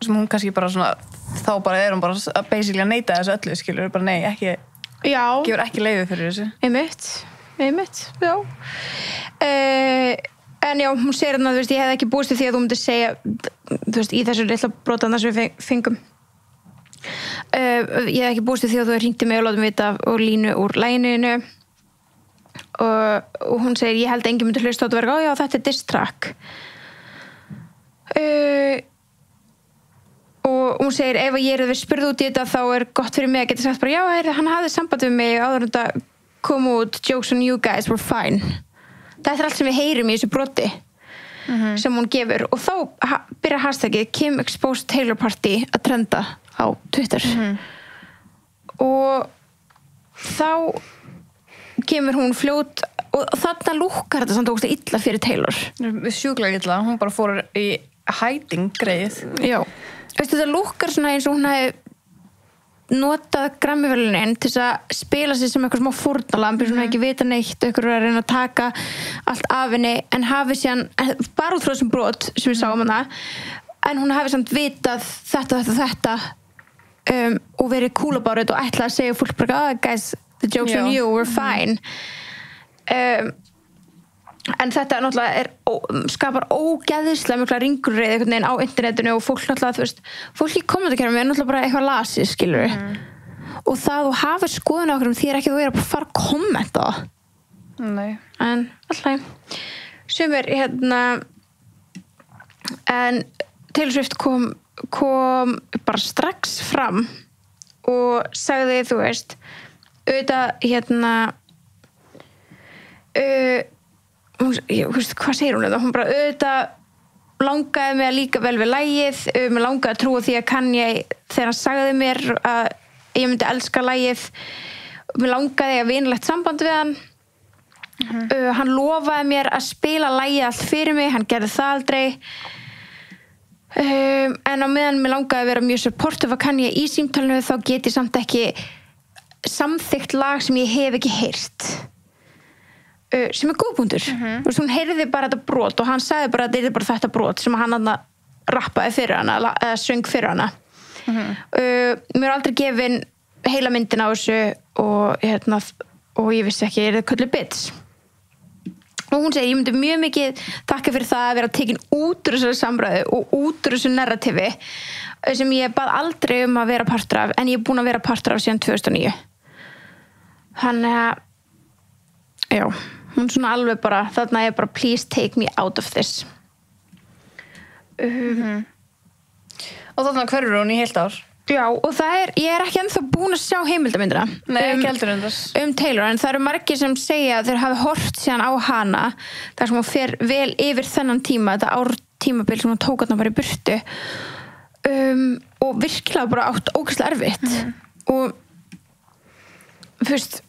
S2: Sem hún kannski bara svona, þá bara hún bara basically að neita þessu öllu, skilur, bara nei, ekki, gefur ekki leyfi fyrir þessu. Einmitt, já. En já, hún segir þarna, ég hefði ekki búist við því að þú myndir segja, í þessu litla brotanna sem við fengum. Ég hefði ekki búist við því að þú hringdi mig og látum vita og línu úr laginu og hún segir, ég held að enginn myndi hlusta á þetta verið, já, þetta diss track. Og hún segir, ef ég við spurði út í þetta, þá gott fyrir mig að geta sagt bara, já, hann hafði samband við mig áður en þetta kom út, jokes on you guys were fine. Þetta allt sem við heyrum í þessu broti sem hún gefur og þá byrja hashtagið Kim Exposed Taylor Party að trenda á Twitter og þá kemur hún fljót og þarna lúkkar þetta samt ógeðslega illa fyrir Taylor. Sjúklega illa, hún bara fór í hiding greið. Já.
S1: Veistu, þetta lúkkar svona eins og hún hefði notað Grammy-verðlaunin til að spila sig sem eitthvað smá fórnalamb svona ekki vita neitt og eitthvað að reyna að taka allt af henni en hafi síðan bara út frá þessum brot sem við sáum hana en hún hafi samt vitað þetta og verið cool about it og ætla að segja fólk bara guys, the jokes on you were fine en þetta náttúrulega skapar ógeðislega mikla ringulreið einhvern veginn á internetinu og fólk náttúrulega, fólk í kommentarkerfum er náttúrulega bara eitthvað lasið, skilur og það þú hafir skoðun á okkur því ekki þú að fara að kommenta
S2: Nei.
S1: En alltaf sumir en Taylor Swift kom bara strax fram og sagði, þú veist auðvitað hvað segir hún þetta? Hún bara auðvitað langaði mig að líka vel við lagið mig langaði að trúa því að Kanye þegar hann sagði mér að ég myndi elska lagið mig langaði að vinalegt samband við hann hann lofaði mér að spila lagið allt fyrir mig, hann gerði það aldrei en á meðan mig langaði að vera mjög supportive af Kanye í símtalinu þá get ég samt ekki samþykkt lag sem ég hef ekki heyrt sem góðbúndur hún heyrði bara þetta brot og hann sagði bara að þetta bara þetta brot sem hann rappaði fyrir hana eða söng fyrir hana mér aldrei gefin heila myndin á þessu og ég vissi ekki ég kölluð bits og hún segir ég myndi mjög mikið þakka fyrir það að vera tekin út úr þessari samræðu og út úr þessu narrativi sem ég bað aldrei að vera partur af en ég búin að vera partur af síðan 2009 þannig að já hún svona alveg bara, þarna bara please take me out of this
S2: og þarna hverfur hún í heilt ár
S1: já og það ég ekki ennþá búin að sjá heimildamyndina
S2: ekki heldur
S1: Taylor en það eru margir sem segja að þeir hafi hort síðan á hana þar sem hún fer vel yfir þennan tíma þetta ártímabil sem hún tók þarna bara í burtu og virkilega bara átt ógeðslega erfitt og fyrst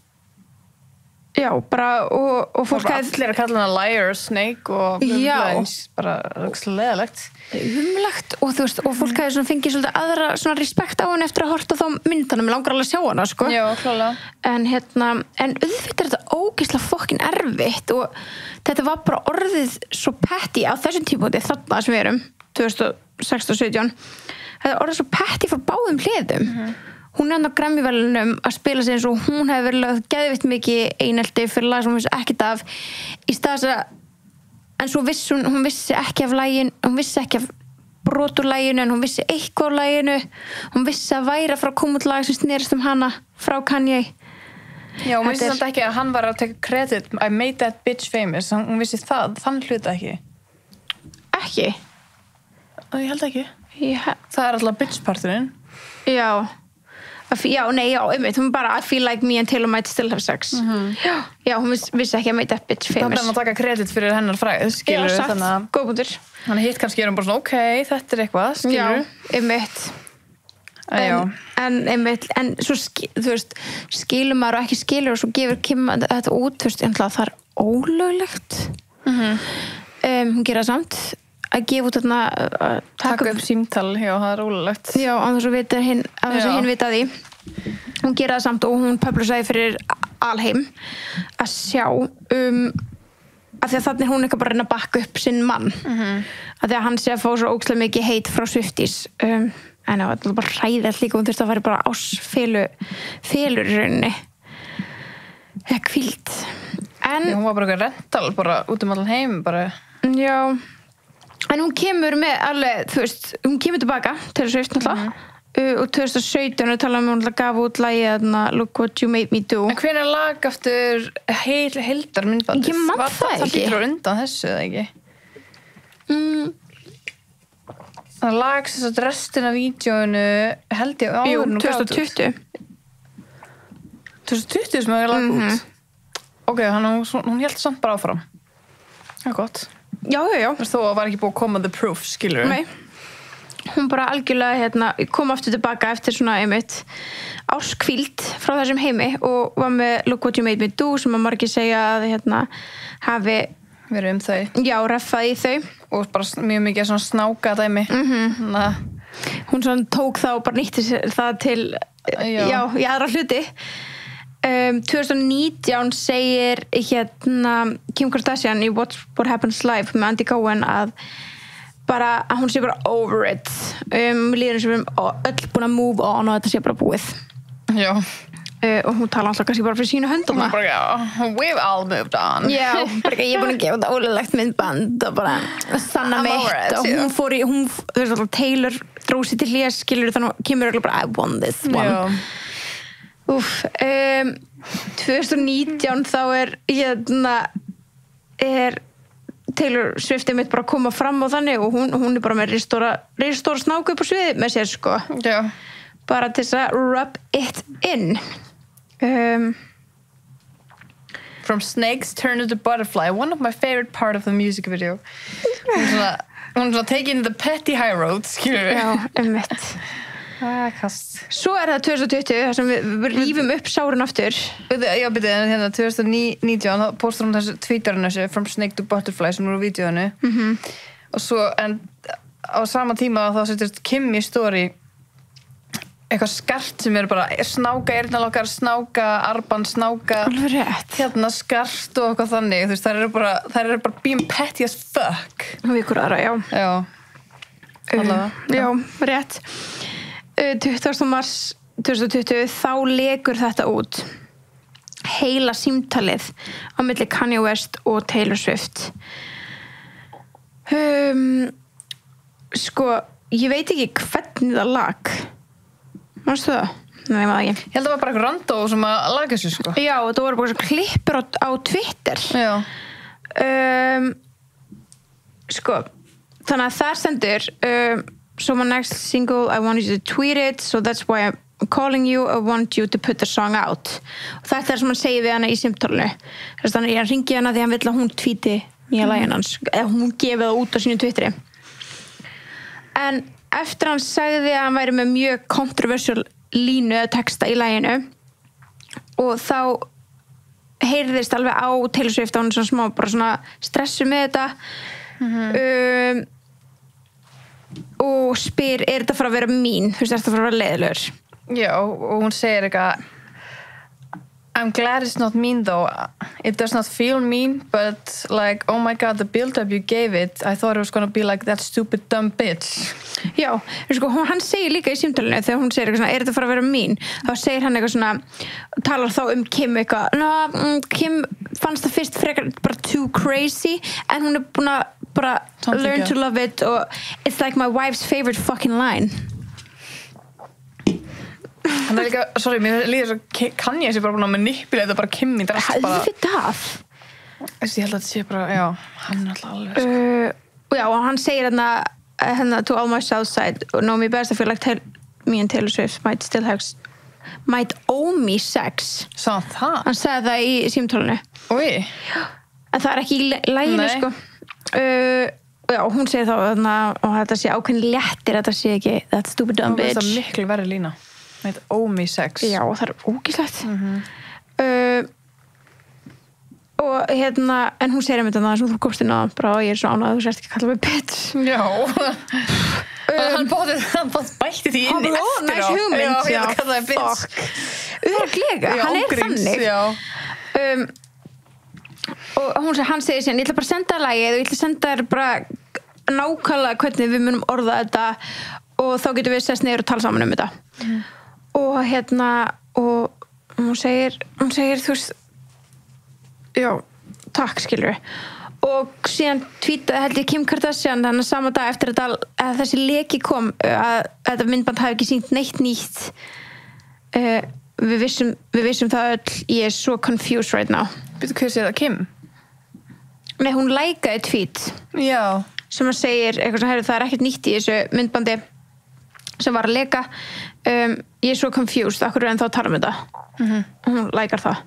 S1: já, bara og fólk
S2: allir að kalla hana liar, snake og bara leðalegt
S1: og þú veist, og fólk hefði svona fengið svolítið aðra svona respekt á henni eftir að horta þá myndana, mér langar alveg að sjá hana, sko
S2: já, klálega
S1: en auðvitað er þetta ógeðslega fokkin erfitt og þetta var bara orðið svo petty á þessum tímúti þarna sem við erum 2016-17 þetta er orðið svo petty frá báðum hliðum hún á Grammy-verðlaunum að spila sig eins og hún hefði verið lögð geðvitt mikið einelti fyrir lag sem hún vissi ekkert af í stað þess að en svo hún vissi ekki af lagin hún vissi ekki af brot úr laginu en hún vissi eitthvað úr laginu hún vissi að væri frá koma út lag sem snerist hana frá Kanye
S2: já, hún vissi samt ekki að hann var að taka credit I made that bitch famous hún vissi þann hluta ekki ég held ekki það er alltaf bitch-parturinn
S1: já einmitt, hún bara I feel like me and Taylor might still have sex já, hún vissi ekki að make that bitch famous
S2: þannig að taka kredit fyrir hennar fræð skilur
S1: já, góðbúndur
S2: þannig hitt kannski hún bara svona, ok, þetta er eitthvað skilur
S1: já, einmitt en svo þú veist, skilur maður og ekki skilur og svo gefur Kim þetta út, þú veist, það er ólöglegt hún gera samt að gefa út þarna
S2: taka upp símtal, já, það er ólöglegt
S1: já, á þess að hinn vita því hún gera það samt og hún publisaði fyrir alheim að sjá af því að þannig hún eitthvað bara reyna að bakka upp sinn mann af því að hann sé að fá svo ógeðslega mikið heit frá Swifties en það var bara hræðilegt líka hún þurfti að fara bara ásfelur í rauninni eða hvíld en
S2: hún var bara eitthvað rental bara út allan heim bara
S1: já en hún kemur með alveg þú veist hún kemur tilbaka til Swift náttúrulega og 2017 talaðum hún gaf út lagið Look What You Made Me Do
S2: en hvenær lag aftur heildar myndbandið?
S1: Ég man það ekki.
S2: Það hlýtur undan þessu, eða ekki? Það lag sem sagt restin af vídeóinu held ég áður
S1: Jú, 2020
S2: 2020 sem það lag út ok, hún hélt samt bara áfram það er gott
S1: já
S2: þó var ekki búið að koma the proof, skilur
S1: nei hún bara algjörlega kom aftur tilbaka eftir svona áskvíld frá þessum heimi og var með Look What You Made Me Do sem að margir segja að hafi
S2: verið þau
S1: já, reffaði í þau
S2: og bara mjög mikið svona snáka dæmi
S1: hún svona tók það og bara nýtti það til já, í aðra hluti 2019 segir Kim Kardashian í What Happens Live með Andy Cohen að hún sé bara over it líður sem við erum öll búin að move on og þetta sé bara búið
S2: já
S1: og hún tala alltaf kannski bara fyrir sínu höndum
S2: we've all moved on
S1: já, bara ég er búin að gefa þetta ólulegt myndband og bara sanna mitt og hún fór í þú veist alltaf Taylor dróð sér til hlés skilur þannig kemur öll bara I won this one 2019 þá er Taylor Swift mitt bara að koma fram á þannig og hún er bara með ristóra snáku upp á sviði með sér sko
S2: já.
S1: Bara til þess að rub it in
S2: From snakes turn into butterfly one of my favorite part of the music video hún er taking the petty high road skilur við
S1: já, svo er það 2020 þar sem við rífum upp sárin aftur
S2: já, byrju, en 2019 þá postar hún þessu tweetarinn þessu From Snake to Butterfly sem er úr vídeóinu og svo, en á sama tíma þá setur Kim í story eitthvað skart sem er bara snáka eyrnalokkar, snáka armband, snáka skart og eitthvað þannig, þú veist, þær eru bara being petty as fuck
S1: vikur aðra,
S2: já allavega
S1: já, rétt 20. mars 2020 þá lekur þetta út heila símtalið á milli Kanye West og Taylor Swift sko, ég veit ekki hvernig það lag varstu það? Nei, ég maður ekki
S2: ég held að það var bara eitthvað randó sem að laga þessu sko
S1: já, það voru bara klippur á Twitter
S2: já
S1: sko, þannig að það stendur so my next single, I want you to tweet it so that's why I'm calling you, I want you to put the song out og þetta er sem hann segir við hana í símtólinu þannig að ég ringi hana því hann vill að hún tweeti nýja lagin hans eða hún gefi það út á sínu Twitteri en eftir hann sagði að hann væri með mjög controversial línu eða texta í laginu og þá heyrðist alveg á Taylor Swift að hún svona smá bara svona stressu með þetta og spyr, er þetta fyrir að vera mín? Þú veist, er þetta fyrir að vera leiðilegur?
S2: já, og hún segir eitthvað I'm glad it's not mean though it does not feel mean but like, oh my god, the build-up you gave it I thought it was gonna be like that stupid dumb bitch
S1: já, sko, hann segir líka í símtölinu þegar hún segir eitthvað svona, er þetta fyrir að vera mín? Þá segir hann eitthvað svona talar þá Kim eitthvað Kim fannst það fyrst frekar bara too crazy en hún er búin að bara learn to love it og it's like my wife's favorite fucking line
S2: hann er líka, sorry, mér líður svo kann ég sé bara búin að manipulata bara Kim í dress bara ég held að þetta sé bara, já, hann er alltaf alveg
S1: já, og hann segir hérna to all my south side know me best, I feel like me and Taylor Swift might owe me sex
S2: sagði það?
S1: Hann sagði það í símtólinu
S2: Oi.
S1: en það er ekki í læginu sko já, hún segir þá og þetta sé ákveðin léttir, þetta sé ekki that stupid dumb bitch.
S2: Það er miklu verri lína. Þetta ómi sex.
S1: Já, það er ógíslegt. Og en hún segir einmitt að þú komst inn á bara ég svo ánægð að þú sérst ekki að kalla mig bitch.
S2: Já. Hann bótt bætti því inn eftir á.
S1: Næs hugmynd.
S2: Já, ég kallaði bitch.
S1: Örglega, hann þannig.
S2: Já.
S1: Og hann segir síðan, ég ætla bara að senda lagið og ég ætla að senda þér bara nákvæmlega hvernig við munum orða þetta og þá getum við sest niður og tala saman þetta. Og hún segir, þú veist, já, takk, skilur við. Og síðan tweetaði held ég Kim Kardashian þannig sama dag eftir að þessi leki kom að þetta myndband hafi ekki sýnt neitt nýtt. Við vissum það öll, ég er svo confused right now.
S2: Býttu hver segir það, Kim?
S1: Nei, hún lækaði tweet.
S2: Já.
S1: Sem að segir, eitthvað sem það er ekkert nýtt í þessu myndbandi sem var að leka. Ég er svo confused, akkur er ennþá að tala um þetta. Hún lækar það.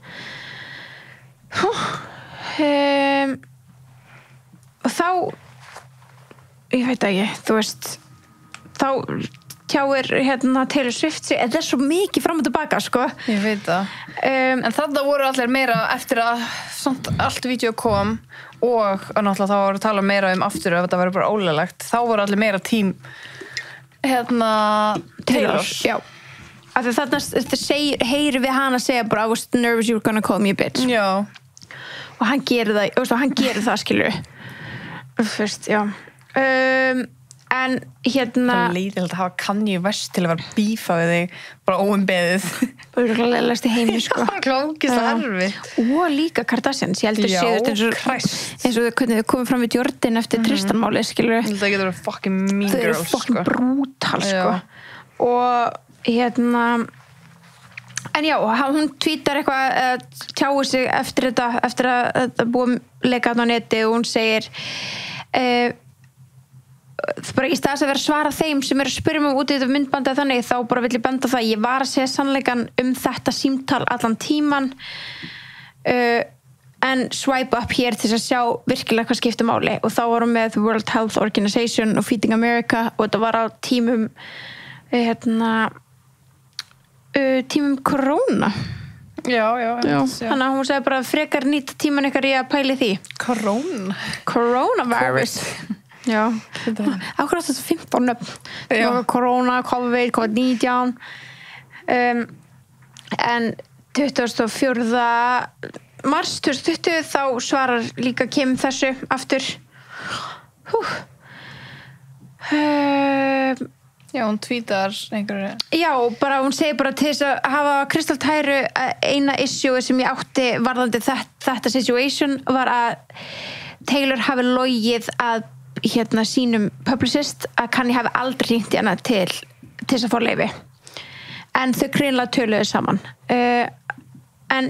S1: Og þá ég veit ekki, þú veist þá tjáir Taylor Swift sig, þetta er svo mikið fram og tilbaka, sko.
S2: Ég veit það. En þarna voru allir meira eftir að allt vídeo kom og náttúrulega þá voru að tala meira aftur ef þetta væri bara ólöglegt, þá voru allir meira tím Taylor.
S1: Já. Af því þarna heyri við hana segja bara I was nervous you were gonna call me a bitch.
S2: Já.
S1: Og hann gerir það, skilur fyrst, já. En
S2: það leiðilegt að hafa Kanye West til að vera bífa við þig bara óumbeðið.
S1: Örgulega leiðilegast í heimi, sko.
S2: Klókist það erfitt.
S1: Og líka Kardashians, ég heldur eins og hvernig þau komið fram við Jordan eftir Tristan-málið, skilur
S2: við. Það getur verið fucking mean girls, sko.
S1: Þau eru fucking brútal, sko. Og en já, hún tweetar eitthvað tjáir sig eftir að þetta búið leika á neti og hún segir bara í staðis að vera að svara þeim sem eru að spyrja mig út í þetta myndbandi þannig, þá bara vill ég benda það ég var að segja sannleikan þetta símtal allan tíman en swipe up hér til að sjá virkilega hvað skiptir máli og þá vorum við World Health Organization og Feeding America og þetta var á tímum tímum korona.
S2: Já.
S1: Þannig að hún segi bara frekar nýta tíman ykkar í að pæli því. Coronavirus. Já. Akkurat þetta 15 nöfn. Corona, COVID, COVID-19. En 24. mars 2020 þá svarar líka Kim þessu aftur.
S2: Já, hún tweetar einhverju.
S1: Já, bara hún segir bara til þess að hafa kristaltæru eina issue sem ég átti varðandi þetta situation var að Taylor hafi logið að sínum publicist að Kanye hafi aldrei hringt í hana til þess að fá leyfi. En þau greinilega töluðu saman. En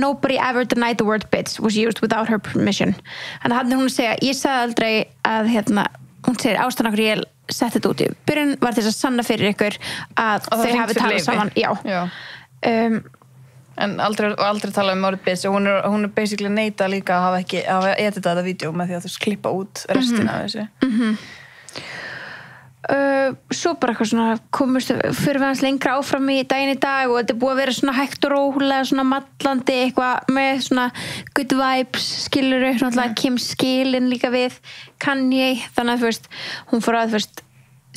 S1: nobody ever denied the word bitch was used without her permission. Þannig að hún segja, ég sagði aldrei að hún segir ástæðan okkur ég setti þetta út í byrjun var til að sanna fyrir ykkur að þau hafi talað saman. Já.
S2: En aldrei tala um orðið bitch og hún er basically neita líka að hafa editað þetta vídeo með því að þú klippa út restina af þessu.
S1: Svo bara eitthvað svona komust fyrir við hans lengra áfram í daginn í dag og þetta er búið að vera svona hægt og rólega svona mallandi eitthvað með svona good vibes skiluru, náttúrulega Kim skilin líka við Kanye, þannig að þú veist hún fór að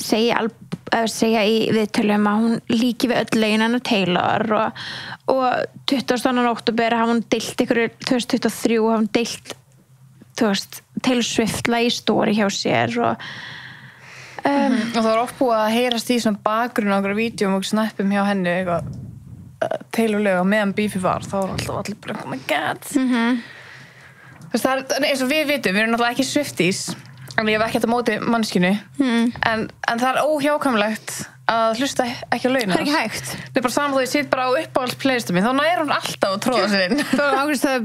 S1: segja í viðtölum að hún líki við öll lögin hennar Taylor og 22. október hafa hún deilt ykkur 2023 hafa hún deilt Taylor Swift lagi story hjá sér og
S2: það var oft búið að heyrast í svona bakgrunn á einhverjum vídeum og snappum hjá henni eitthvað Taylor-lega meðan Beefy var þá var alltaf allir bara oh my god það er eins og við vitum við erum náttúrulega ekki Swifties en ég hef ekki þetta móti mannskinu en það er óhjákvæmilegt að hlusta ekki á lögin
S1: það er ekki hægt
S2: það er bara saman þó ég sitt bara á uppáhalds playlistum þá nær hún alltaf að tróða sér inn
S1: það er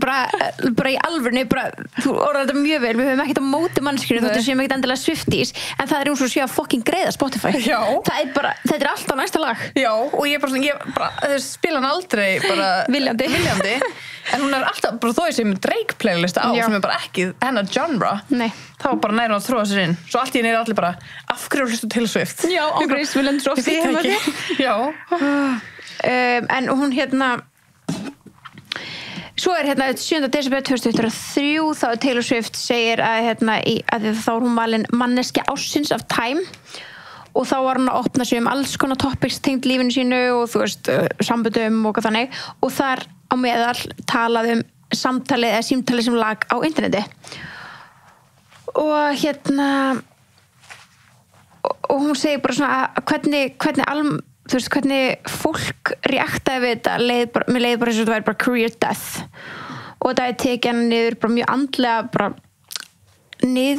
S1: bara í alvörni þú orðar þetta mjög vel, við höfum ekkert á móti mannskinu þú séum ekkert endilega Swifties en það er hún svo sé að fucking greiða Spotify þetta er alltaf næsta lag
S2: já, og ég spila hann aldrei bara viljandi En hún alltaf, bara þó ég sé með Drake playlista á sem bara ekki hennar genre.
S1: Nei.
S2: Það var bara næra að þróa sér inn. Svo allt í henni allir bara, af hverju hlustu Taylor Swift?
S1: Já, ángreist, við lendur svo oft í heima þér.
S2: Já.
S1: En hún svo 7. desember 2023 þá Taylor Swift segir að þá hún valin manneskja ársins af Time og þá var hún að opna sig alls konar topics tengt lífinu sínu og þú veist, samböndum og þannig og þar á meðal talaði samtalið eða símtalið sem lag á interneti og og hún segir bara svona hvernig fólk reaktaði við þetta mér leiði bara eins og þetta væri bara career death og þetta tekið hann niður bara mjög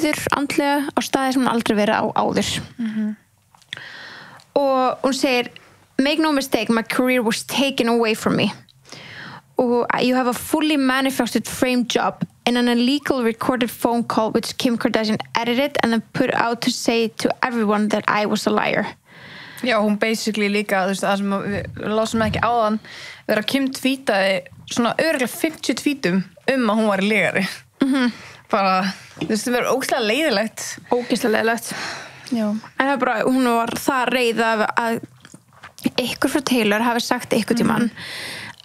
S1: andlega á staði sem hún aldrei verið á áður og hún segir make no mistake, my career was taken away from me you have a fully manufactured frame job in an illegal recorded phone call which Kim Kardashian edited and then put out to say to everyone that I was a liar.
S2: Já, hún basically líka, þú veist, það sem við lásum ekki áðan vera Kim tweetaði svona örugglega 50 tweetum að hún var legari. Bara, þú veist, það verður ógeðslega leiðilegt.
S1: Ógeðslega leiðilegt. Já. En það bara, hún var það reið að ykkur frá Taylor hafi sagt ykkur tímann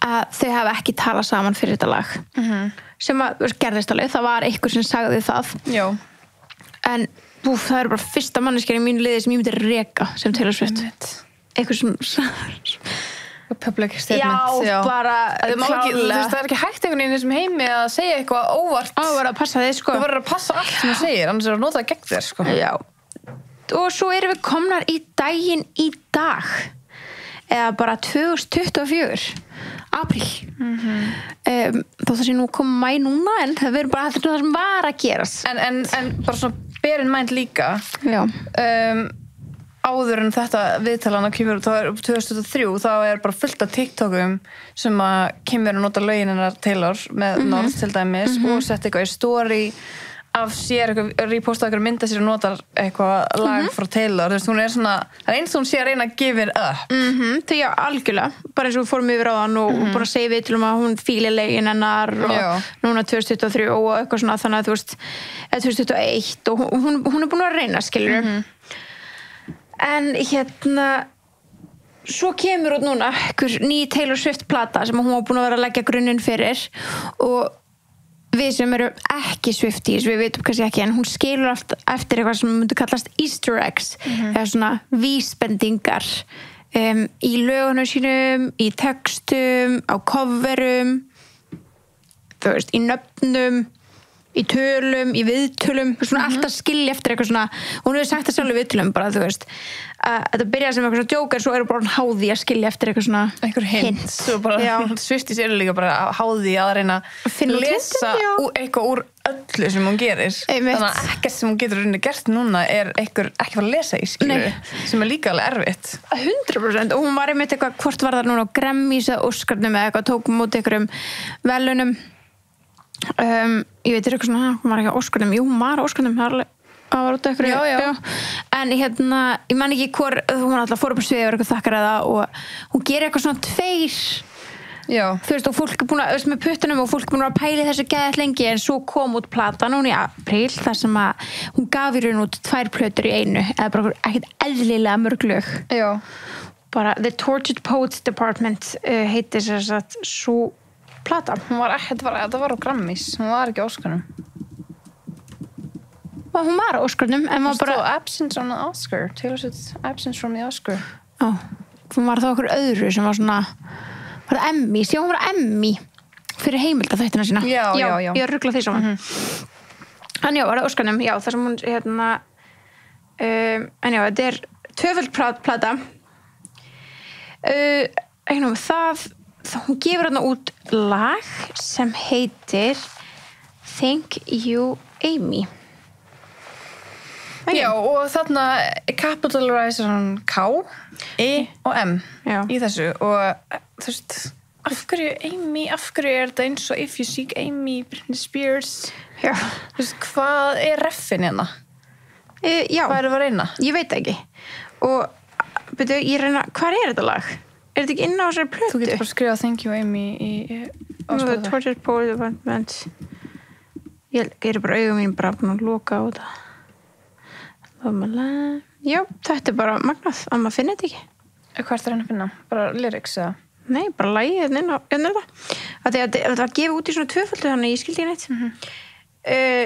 S1: að þau hafi ekki talað saman fyrir þetta lag sem að gerðist alveg, það var ykkur sem sagði það. Já. En það er bara fyrsta manneskja í mínu liði sem ég myndi reka sem Taylor Swift. Ykkur sem
S2: public statement.
S1: Já, bara
S2: klárlega. Það er ekki hægt einhvern veginn sem heimi að segja eitthvað óvart.
S1: Það verður að passa þig, sko.
S2: Það verður að passa allt sem það segir, annars er að nota það gegn þér, sko.
S1: Já. Og svo erum við komnar í daginn í dag eða bara 2024 apríl þó það sé nú komið maí núna en það verður bara alltaf það sem var að gerast
S2: en bara svona bear in mind líka áður en þetta viðtalana kemur þá er 2003 þá er bara fullt af TikTokum sem að kemur að nota lögin hennar Taylor með North til dæmis og sett eitthvað í story af sér eitthvað, reposta eitthvað mynda sér og notar eitthvað lag frá Taylor þú veist, hún er svona, það er eins og hún sé að reyna að give it up
S1: það já, algjörlega bara eins og við fórum yfir á þann og bara segi við til að hún fíli legin hennar og núna 2023 og eitthvað svona þannig að þú veist, 2021 og hún er búin að reyna, skilur en svo kemur út núna einhver ný Taylor Swift plata sem hún var búin að vera að leggja grunninn fyrir og við sem eru ekki Swifties, við veitum kannski ekki en hún skilur eftir eitthvað sem myndi kallast Easter eggs eða svona vísbendingar í lögunum sínum, í textum, á coverum þú veist, í nöfnum í tölum, í viðtölum svona alltaf skilja eftir eitthvað svona hún hefur sagt það sjálf í viðtölum bara, þú veist að þetta byrjaði sem eitthvað svona djók en svo eru bara háði að skilja eftir eitthvað svona
S2: einhver hint svo bara, Swifties eru líka bara háði að reyna að lesa eitthvað úr öllu sem hún gerir þannig að ekkert sem hún getur rauninni gert núna er ekki fara að lesa í skilju sem er líka alveg erfitt
S1: 100% og hún var einmitt eitthvað hvort var það núna á Grammys eða Oscarnum eða eitthvað tók móti einhverjum velunum ég veit eitthvað svona hún var ekki á Oscarnum, jú hún var á Oscarnum það var út af ykkur
S2: já.
S1: En ég man ekki hvor hún alltaf fór upp á sviði og eitthvað þakkar og hún gerir eitthvað svona 2 þú veist og fólk er búin að með puttunum og fólk er búin að pæli þessu geðað lengi en svo kom út platan hún í apríl þar sem að hún gaf í raun út 2 plötur í einu eða bara ekkert eðlilega mörg lög bara The Tortured Poets Department heitir þess að svo plata
S2: þetta var á Grammys hún var ekki á Oscarnum
S1: hún var á Oscarnum en var bara
S2: absence on the Oscar Taylor Swift absence from the Oscar
S1: hún var þá okkur öðru sem var svona var það Emmy, hún var Emmy fyrir heimildaþættina sína ég rugla því saman en já, var það Oscarnum, já, þar sem hún en já, þetta er 2 plata einhvern það hún gefur hérna út lag sem heitir Thank You Amy
S2: Já, og þarna capitalizer hann K, E og M í þessu og þú veist af hverju Amy, af hverju er þetta eins og If You Seek Amy, Britney Spears þú veist, hvað er reffin hérna?
S1: Já,
S2: hvað er það að reyna?
S1: Ég veit ekki og byrju, ég reyna, hvað er þetta lag? Er þetta ekki inn á þessari plötu?
S2: Þú getur bara skrifað Thank You Amy í
S1: The tortured poor development. Ég bara augum mín bara búin að loka á þetta. Já, þetta bara magnað að maður finna þetta ekki.
S2: Hvað er það að finna? Bara lyrics eða?
S1: Nei, bara lagið hérna það. Þetta var gefið út í svona tvöföldu þannig ég skildi ekki neitt.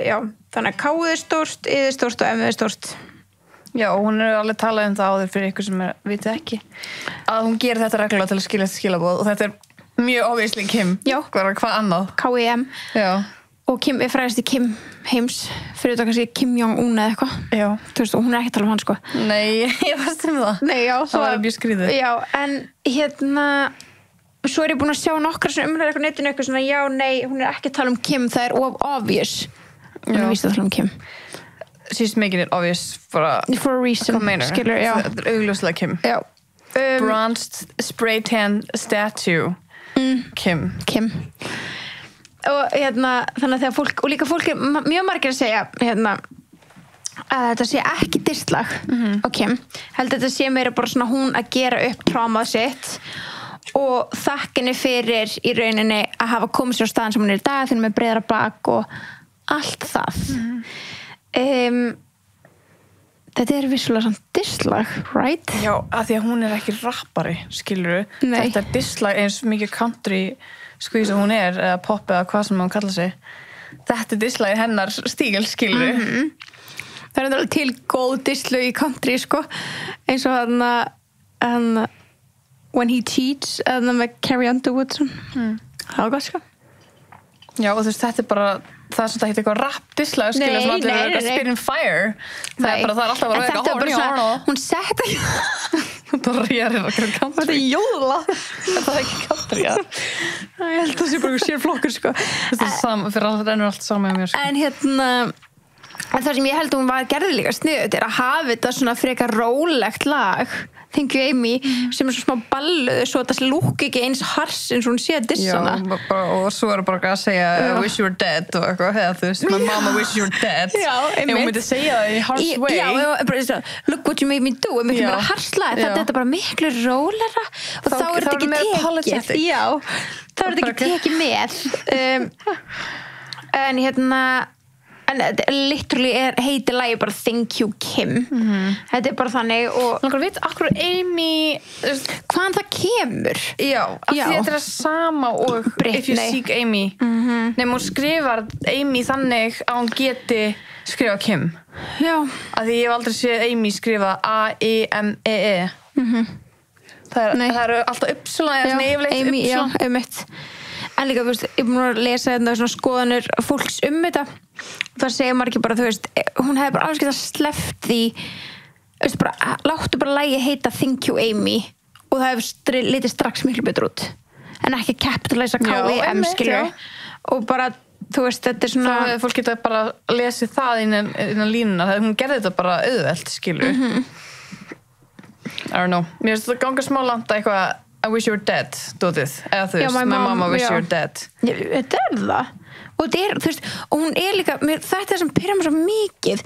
S1: Já, þannig að K-ið er stórt, I-ið er stórt og M-ið er stórt.
S2: Já, og hún alveg talað það áður fyrir ykkur sem vitið ekki að hún gerir þetta reglulega til að skilja þetta skilaboð og þetta mjög obviously Kim.
S1: Já.
S2: Hvað annað?
S1: K-I-M. Já. Og Kim frægasti Kim heims fyrir þetta kannski Kim Jong-un eða eitthvað. Já. Þú veist, og hún ekki að tala um hann sko.
S2: Nei, ég veist það.
S1: Nei, já.
S2: Það var mjög skrýðið.
S1: Já, en svo ég búin að sjá nokkra svona umræður eitthvað netinu eitthvað svona já, nei, hún ekki að tala um Kim, það of obvious. Hún víst að tala um Kim.
S2: She's making it obvious for a
S1: reason. Skilur, já.
S2: Þetta augljóslega Kim.
S1: Já.
S2: Bronzed spray tan statue. Kim. Og þannig að þegar fólk, og líka fólk mjög margir að segja að þetta sé ekki dislag á Kim, heldur þetta sé meira bara svona hún að gera upp trámað sitt og þakkinni fyrir í rauninni að hafa komið sér á staðan sem hún í dag þegar með breiðara bak og allt það. Þetta vissulega svona dislag, right? Já, af því að hún ekki rappari, skilurðu. Þetta dislag eins mikið country skvísa hún eða pop eða hvað sem hún kalla sig. Þetta dislag hennar stíl, skilurðu.
S1: Það alveg til góð dislög í country, sko. Eins og hann When He Cheats með Carrie Underwood. Það var gott, sko.
S2: Já, og þú veist, þetta bara það sem þetta eitthvað rap-dislag skilja sem allir verður eitthvað spitting fire það alltaf að vera eitthvað
S1: hún sett ekki
S2: þetta ríðar eitthvað country
S1: þetta jóðla
S2: þetta ekki country
S1: ég held að það sé bara sér flokkur sko
S2: fyrir alltaf ennur allt saman með mér sko.
S1: En það sem ég held að hún var gerði líka sniðut að hafa þetta svona frekar rólegt lag Thank You Amy sem svo smá balluð svo þetta lúkki ekki eins hars eins og hún sé að dissa hana
S2: og svo bara að segja wish you were dead og eitthvað þú veist, my mama wish you were dead ef hún myndi segja það í harsh way
S1: bara look what you made me do miklu meira harsla þetta er bara miklu rólara og þá er þetta ekki tekið þá er þetta ekki tekið með en en literally heiti lagi bara Thank You Kim þetta bara þannig og
S2: langar að vita akkur Amy
S1: hvaðan það kemur
S2: já, af því þetta er sama og
S1: Britney.
S2: If You Seek Amy nefnum hún skrifar Amy þannig að hún geti skrifað Kim
S1: já
S2: af því ég hef aldrei séð Amy skrifa A-E-M-E-E það eru alltaf uppsala eða svona yfirleitt
S1: Amy, já, einmitt en líka, þú veist, ég er búin að lesa svona skoðanir fólks þetta það segir maður ekki bara, þú veist hún hefði bara alveg getað sleppt því veist, bara, láttu bara lagi heita Thank You Amy og það hefur litið strax miklu betur út en ekki capitalize K-E-M skilju og bara, þú veist, þetta er svona
S2: þá hefur fólk getað bara lesið það innan línuna, þegar hún gerði þetta bara auðvelt skilju I don't know, mér finnst þetta ganga smá landa eitthvað I wish you were dead, dótið eða þú veist, my mama wish you were dead
S1: þetta það og þetta þú veist, og hún líka þetta sem pyrrar mér svo mikið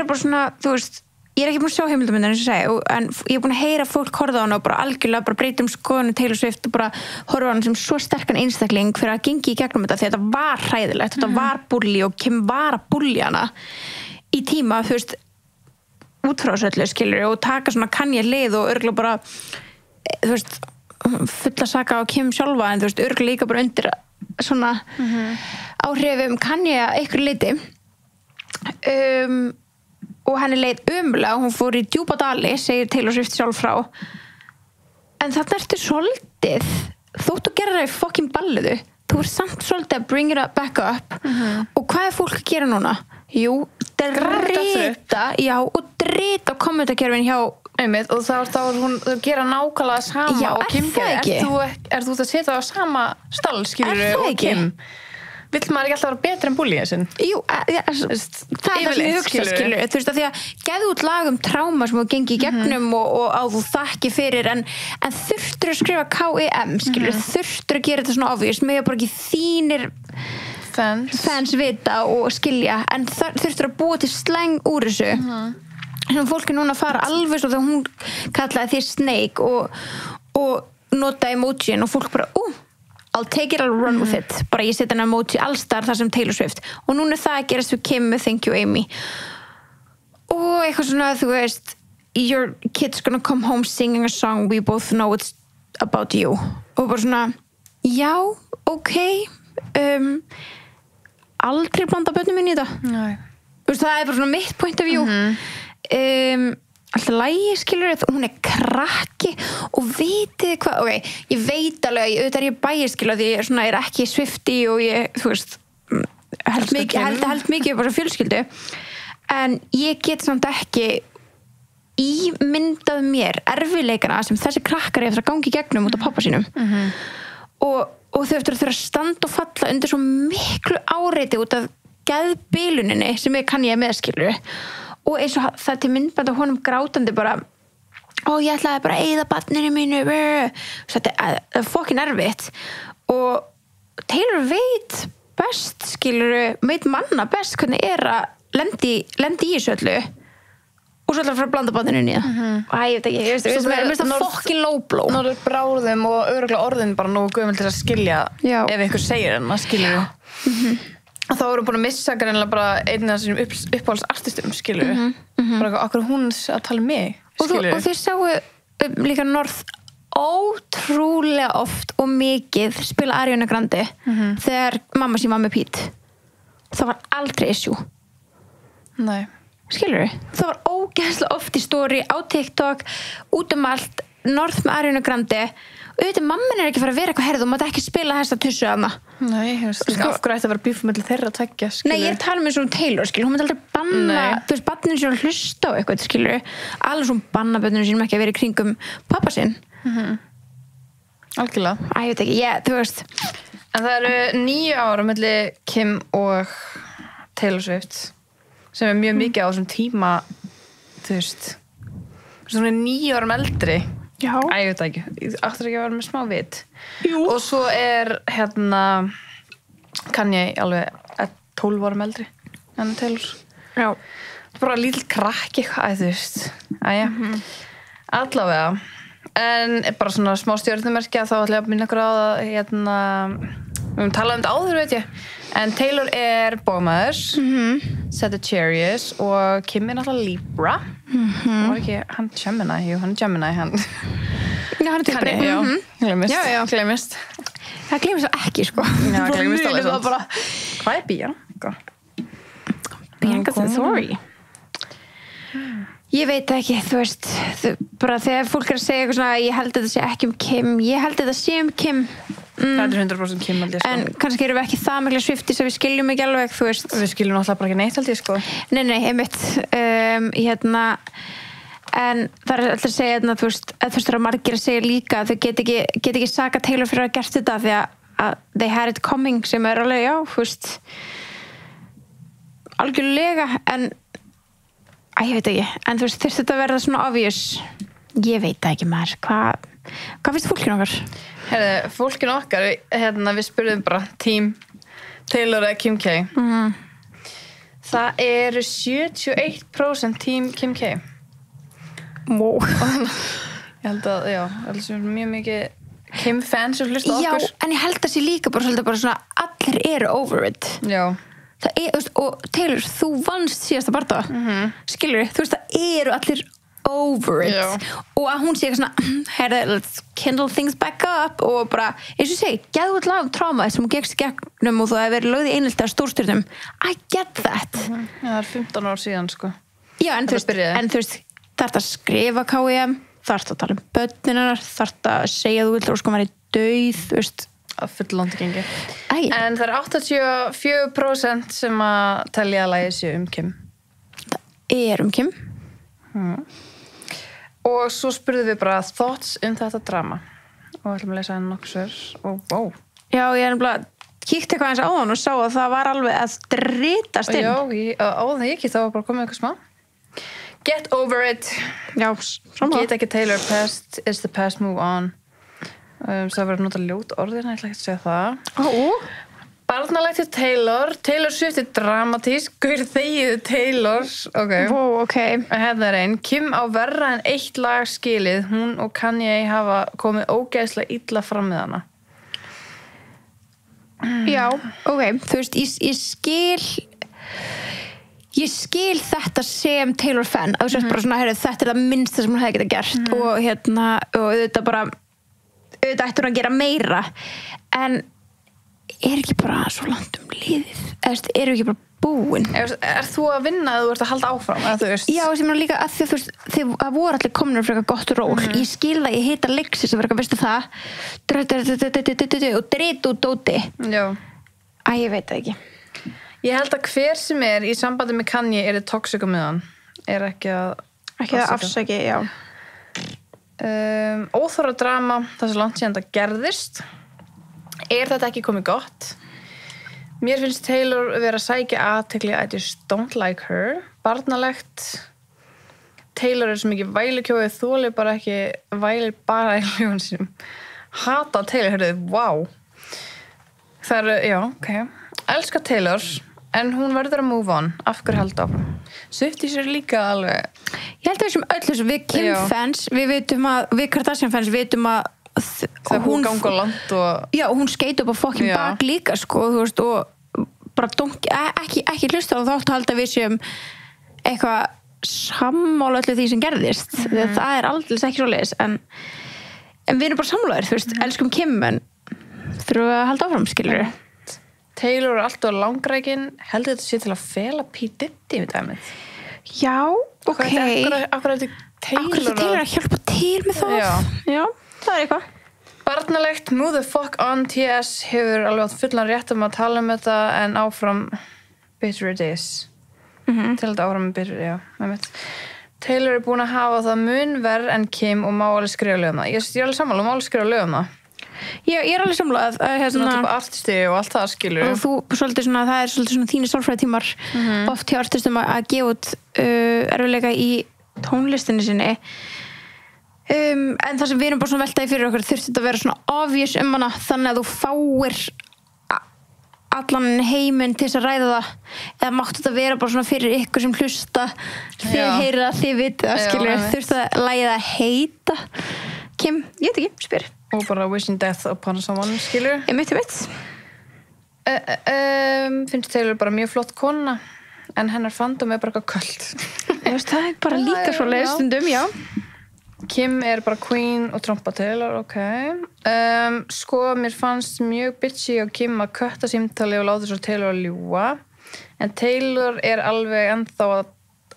S1: bara svona, þú veist ég ekki búin að sjá heimildamindar eins og segja en ég búin að heyra fólk horfa á hana og bara algjörlega bara breyta skoðunum Taylor Swift og bara horfa á hana sem svo sterkan einstakling fyrir að gengi í gegnum þetta því þetta var hræðilegt, þetta var bulli og Kim var að bulli hana í tíma, þú veist út frá þessu öllu, skilur og taka svona Kanye leið og örgulega bara þú veist fulla saka á Kim sjálfa en þú veist örgulega líka bara undir svona áhrifum Kanye að einhverju leyti og henni leið ömurlega hún fór í djúpa dali, segir Taylor Swift sjálf frá en þarna ertu svolítið þóttu gera það í fucking balluðu þú er samt svolítið að bring it back up og hvað er fólk að gera núna? Jú, drita kommentakerfin hjá
S2: einmitt, og þá er hún að gera nákvæmlega sama og Kim gerir er þú að setja það á sama stall skilur og Kim vill maður ekki alltaf vera betri en bulli þessin?
S1: Jú, það er það sem ég hugsa skilur þú veist að því að gefðu út lag tráma sem þú gengi í gegnum og á þú þakki fyrir en þurftur að skrifa K-E-M skilur þurftur að gera þetta svona obvious með bara ekki þínir fans vita og skilja en þurftur að búa til slang úr þessu sem fólk núna fara alveg svo þegar hún kallaði því Snake og nota emojin og fólk bara I'll take it, I'll run with it bara ég setja hennar emoji allstar þar sem Taylor Swift og núna er það að gerast við Kim með Thank You Amy og eitthvað svona þú veist your kid's gonna come home singing a song we both know it's about you og bara svona já, ok aldrei blanda börnum mín í þetta
S2: Nei.
S1: Veist, það er bara svona mitt point of view alltaf lægi skilur hún er krakki og vitið hvað, ok, ég veit alveg auðvitað er ég bæjarskil því ég er ekki Swiftie og ég, þú veist held mikið bara fjölskyldu en ég get samt ekki ímyndað mér erfiðleikana sem þessi krakkar eftir að gangi gegnum út af pappa sínum og þau eftir að þurfa að standa og falla undir svo miklu áreiti út af geðbiluninni sem kann ég með skilur og eins og það til myndband af honum grátandi bara ég ætlaði bara að eyða barninu mínu þetta er fokkin erfitt og Taylor veit best skilur veit manna best hvernig að lendi í þessu öllu og svo ætlar að fara að blanda barninu inn í það ég veit ekki, ég veist það fokkin low blow
S2: Norður bráðum og örugglega orðin bara nógu gömul til að skilja ef einhver segir hennar skilur og þá erum búin að missa greinlega bara einn af þessum uppáhaldsartistum skilur bara okkur hún að tala um mig skilur
S1: og þið sáu líka North ótrúlega oft og mikið spila Ariana Grande þegar mamma sín var með Pete það var aldrei issue
S2: Nei
S1: skilur það var ógeðslega oft í story á TikTok út allt North með Ariana Grande og auðvitað mamman ekki fara að vera eitthvað herð og maður ekki spila þessa tussu hana
S2: Nei, af hverju ætti að vera bíf mellir þeirra að tveggja skilur
S1: Nei, ég tala með svona Taylor skilur hún myndi aldrei banna þú veist, barninu sín að hlusta á eitthvað skilur alveg svona banna börninu sínum ekki að vera í kringum pappa sinn
S2: Algjörlega
S1: ég veit ekki, þú veist
S2: En það eru 9 ára milli Kim og Taylor Swift sem mjög mikið á þessum tíma þú veist svona 9 árum eldri
S1: Já
S2: ég veit ekki, áttur ekki að vera með smá vit
S1: Jú
S2: og svo er kann ég alveg 12 árum eldri en Taylor
S1: Já
S2: bara lítill krakki, þú veist allavega en bara svona smá stjörnumerkja þá ætla ég að minna ykkur á það við höfum talað þetta áður veit ég en Taylor er bómaður Sagittarius og Kim er náttúrulega Libra var ekki hann Gemini, hann er Gemini hann
S1: Já, hann er tilbreyð
S2: gleymist
S1: Það gleymist það ekki sko
S2: Já, gleymist alveg
S1: það bara
S2: Hvað er Bianca?
S1: Bianca Thorry Ég veit ekki, þú veist bara þegar fólk að segja eitthvað svona ég held að þetta sé ekki Kim ég held að þetta sé Kim
S2: Það er 100% Kim held ég sko
S1: En kannski erum við ekki það mikla Swifties að við skiljum ekki alveg, þú veist
S2: Við skiljum náttúrulega bara ekki neitt held ég sko
S1: Nei, einmitt en það er alltaf að segja þú veist, það er margir að segja líka að þau get ekki saka Taylor fyrir að gert þetta því að they had it coming sem er alveg, já, þú veist algjörlega en ég veit ekki, en þú veist, þurfti þetta að verða svona obvious ég veit það ekki maður hvað finnst fólkinu okkar?
S2: Herðu, fólkinu okkar, við spurðum bara Team Taylor eða Kim K það eru 71% Team Kim K
S1: Wow
S2: ég held að, sem mjög mikið Kim fans sem hlusta okkur
S1: Já, en ég held að sé líka bara svona allir eru over it
S2: Já
S1: það er, og Taylor, þú vannst síðasta barða skilur, þú veist, það eru allir over it og að hún sé eitthvað svona let's kindle things back up og bara, eins og segi, geðvöld lag tráma sem hún gegst gegnum og það hefur verið lögð í einelti af stórstjörnum I get that
S2: það er 15 ár síðan sko
S1: Já, en þú veist, þarft að skrifa K.I.M. þarft að tala börninar þarft að segja þú vill og sko maður er dauð, þú veist
S2: að fullandi gengi en það er 84% sem að telja að lagið sé Kim
S1: það er Kim
S2: og svo spurðum við bara thoughts þetta drama og ætlum að lesa henni nokkuð svör og wow
S1: Já, ég er nefnilega kíkti eitthvað eins á hann og sá að það var alveg að drítast inn
S2: Já, áðan ég ekki, þá var bara komið eitthvað smá Get over it
S1: Já,
S2: Get ekki Taylor past is the past, move on það verður nota ljót orðin, ég ætla ekki að segja það Barnalegt til Taylor Swift er dramatísk Guður þegið Taylor
S1: okay.
S2: Hérna er einn Kim á verra en eitt lag skilið hún og Kanye hafa komið ógeðslega illa fram með hana
S1: Já, ok, þú veist, ég skil þetta sem Taylor fan, að þú sést bara svona, þetta það minnsta sem hún hefði getað gert og auðvitað ætti hún að gera meira, en ekki bara svo langt liðið, eru ekki bara búin.
S2: Þú að vinna eða þú ert að halda áfram, eða þú veist?
S1: Já, sem er líka að því að þú veist, það voru allir komnir fyrir eitthvað gott ról. Ég skil það, ég heita Lexis og verður eitthvað, veistu það, og drit út dóti.
S2: Já.
S1: Ég veit það ekki.
S2: Ég held að hver sem er í sambandi með Kanye er toxic á meðan. Er ekki að
S1: afsaki, já.
S2: Óþarfa drama, það sem langt síðan það gerðist. Er þetta ekki komið gott? Mér finnst Taylor vera að sækja athygli I just don't like her. Barnalegt. Taylor er svo mikið vælukjóið, þolir bara ekki, vælir bara í hljóðun sínum. Hata Taylor, wow. Það já, ok. Elska Taylor, en hún verður að move on. Af hverju halda áfram? Swifties er líka alveg...
S1: Ég held að við Kim fans, við Kardashian fans, vitum að
S2: þegar hún ganga á land og...
S1: Já, hún skeiti upp á fucking bak líka, sko, þú veist, og bara ekki hlusta og þátt að halda við séum eitthvað sammála öllu því sem gerðist. Það er aldrei ekki svoleiðis, en við erum bara sammálaðir, þú veist, elskum Kim, en þurfum að halda áfram, skilur við.
S2: Taylor er alltaf langrækin, heldur þetta sé til að fela P. Diddy við dæmið?
S1: Já, ok.
S2: Akkur er þetta
S1: Taylor að hjálpa til með það? Já, það er eitthvað.
S2: Barnalegt, move the fuck on. TS hefur alveg átt fullan rétt að tala þetta, en áfram bitter it is. Til þetta áfram bitter, já. Taylor er búin að hafa það mun verð en Kim og má alveg skrifa lög um það. Ég er alveg sammála, má alveg skrifa lög um það.
S1: Ég er alveg sammála
S2: að artisti og allt það skilur
S1: og þú svolítið svona, það er svolítið svona þínir sálfræðitímar oft hjá artistum að gefa út erfiðleika í tónlistinni sinni en það sem við erum bara svona veltaði fyrir okkur þurfti þetta að vera svona obvious hana þannig að þú fáir allan heiminn til þess að ræða það eða máttu þetta vera bara svona fyrir ykkur sem hlusta þið heyrið að þið vitið það skilur þurfti að lagið að heita Kim, ég veit ekki, spyr
S2: og bara wishing death upon someone, skilur
S1: ég mitt
S2: finnst Taylor bara mjög flott kona en hennar fandom er bara eitthvað köld
S1: það er bara líka svo leiðstundum, já
S2: Kim er bara queen og trompa Taylor, ok sko, mér fannst mjög bitchy og Kim að kötta símtali og láta svo Taylor að ljúga en Taylor er alveg ennþá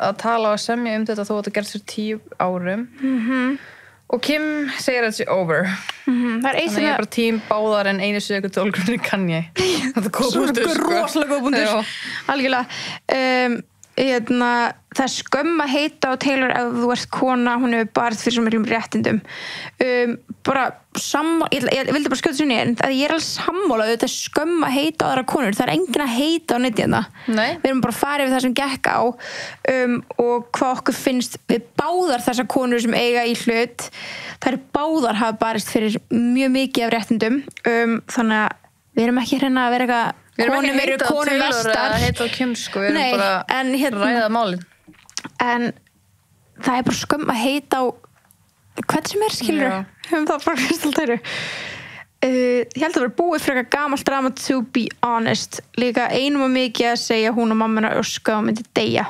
S2: að tala og semja þetta þó að þetta gerst fyrir 10 árum og Kim segir að þetta sé over
S1: það er
S2: þannig ég er bara tím báðar en einu sögur tólgrunni kann ég þetta er góð punktur
S1: rosalega góð punktur algjörlega það er skömm að heita á Taylor ef þú ert kona, hún hefur barð fyrir svo miklum réttindum bara ég vildi bara skjóta svo niður að ég er alveg sammála þetta er skömm að heita á aðra konur það er enginn að heita á netið við erum bara að fara yfir það sem gekk á og hvað okkur finnst við báðar þessar konur sem eiga í hlut þær báðar hafa barist fyrir mjög mikið af réttindum þannig að við erum ekki hérna að vera eitthvað
S2: konum eru konum vestar að heita á Kim sko, við erum bara að ræða málin
S1: en það er bara skömm að heita á hvern sem er skilur það bara kristalltæru ég held að vera búið frekar gamalt drama to be honest líka einum og mikið að segja hún og mammina öska og myndi deyja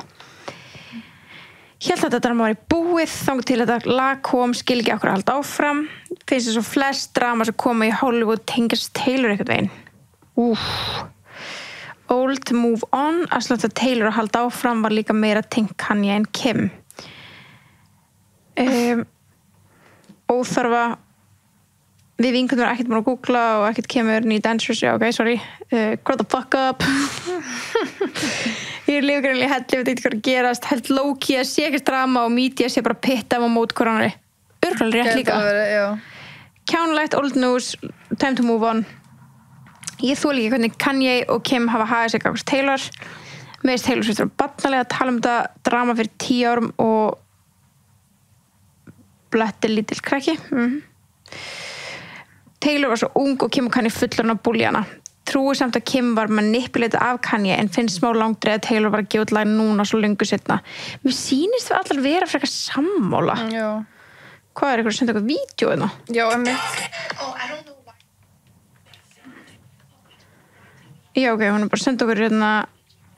S1: ég held að þetta drama var í búið þannig til að þetta lag kom skil ekki okkur að halda áfram finnst þess að flest drama sem koma í Hollywood tengast Taylor eitthvað veginn Old move on að slata Taylor að halda áfram var líka meira tengt Kanye en Kim óþarfa við vinkunum var ekkert búin að googla og ekkert kemur ný dancers ok, sorry grow the fuck up ég er lífgreinlega held ég veit ekki hvað að gerast held low-key að sé ekkert drama og media sé bara pitta á mót koranari örgulega rétt líka kjánlegt old news time to move on ég þoli ekki hvernig Kanye og Kim hafa hagað sig gagnvart Taylor með þess Taylor Swift var barnalega að tala þetta drama fyrir 10 árum og bletti lítill krakki Taylor var svo ung og Kim og Kanye fullorðin að búlja hana trúi samt að Kim var manipulated af Kanye en finnst smá langdreið að Taylor var að gefa út lag núna svo löngu setna mér sýnist við allar vera frekar sammála hvað er eitthvað að senda eitthvað vídeo hérna?
S2: Já,
S1: Já, ok, hún bara senda okkur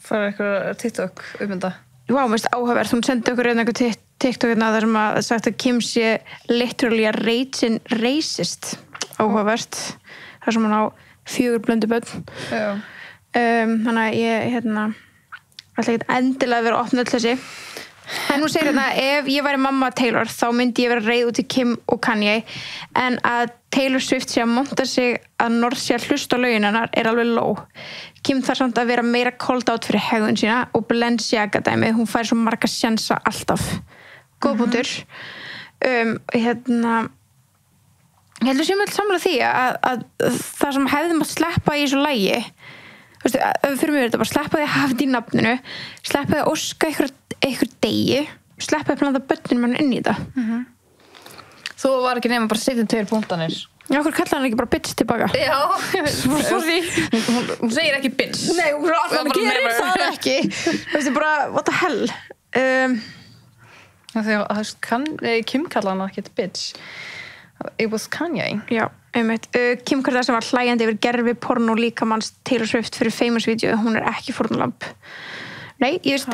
S2: fara eitthvað TikTok þetta.
S1: Vá, mér finnst áhugavert, hún sendi okkur eitthvað TikTok þar sem að sagt að Kim sé literally a racist áhugavert, þar sem hún á 4 blöndu börn.
S2: Já.
S1: Þannig að ég ætla ekki endilega að vera að opna öll þessi. En hún segir ef ég væri mamma Taylor þá myndi ég vera reið út í Kim og Kanye, en að Taylor Swift sé að monta sig að North sé að hlusta á lögin hennar alveg low. Kim þarf samt að vera meira called out fyrir hegðun sína og Balenciaga dæmið, hún fær svo marga sjensa alltaf. Góð punktur. Ég heldur sem öll samla því að það sem hefðum að sleppa í þessu lagi, þú veist, fyrir mig þetta bara sleppa því að hafa þetta í nafninu, sleppa því að óska einhver degi, sleppa því að blanda börnum mann inn í þetta.
S2: Þú var ekki nema bara setjum 2 punktanir.
S1: Já, okkur kallar hann ekki bara bitch tilbaka.
S2: Já,
S1: sorry.
S2: Hún segir ekki bitch.
S1: Nei, hún gerir það ekki. Þú veist, bara, what the hell?
S2: Þegar Kim kallar hann ekki bitch. It was Kanye.
S1: Já, einmitt. Kim Kardashian var hlæjandi yfir gerfi porno líkamanns Taylor Swift fyrir famous video. Hún ekki fórnarlamb. Nei, ég veist,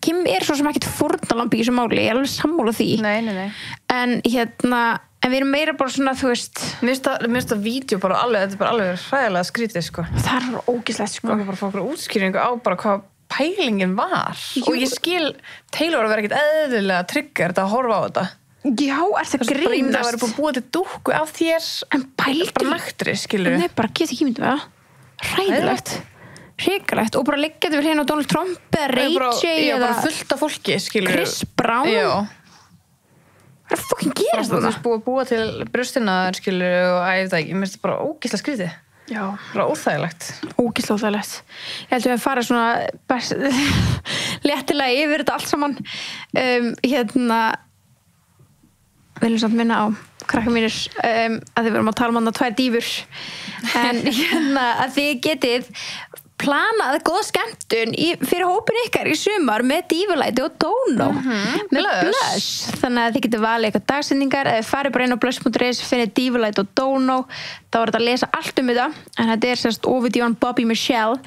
S1: Kim svo sem ekkert fórnarlamb í þessu máli. Ég alveg sammála því.
S2: Nei.
S1: En en við erum meira bara svona, þú veist.
S2: Mér finnst það vídeo bara alveg, þetta bara alveg hræðilega skrítið, sko.
S1: Það ógeðslegt, sko.
S2: Má bara fá okkur útskýringu á bara hvað pælingin var. Og ég skil Taylor að vera ekkert eðlilega triggert að horfa á þetta.
S1: Já, það grínast.
S2: Það var búið að búa til dúkku af þér.
S1: En pældu.
S2: Bara naktri, skilur.
S1: Nei, bara get ekki ímyndað það. Hræðilegt. Hrikalegt. Og bara liggja þetta við hérna á Donald Trump eða Ray J
S2: eða bara fullt af fólki, skilur.
S1: Chris Brown.
S2: Já.
S1: Hvað fucking gerast það?
S2: Þú veist, búið að búa til brjóstina, skilur, og æfði það ekki. Mér finnst það bara ógeðslega skrítið.
S1: Já.
S2: Bara óþægilegt.
S1: Ógeðslega óþægilegt. Ég held að fara svona léttilega yfir þetta allt saman. Viljum samt minna á krakka mínir að þið verum að tala um hana 2 dýfur en að þið getið planað góða skemmtun fyrir hópin ykkar í sumar með Dífulæti og Dónó með Blush, þannig að þið getið valið eitthvað dagsendingar eða farið bara inn á blush.is finnið Dífulæti og Dónó, þá er þetta að lesa allt um þetta, en þetta sérst Ovidion Bobby Michelle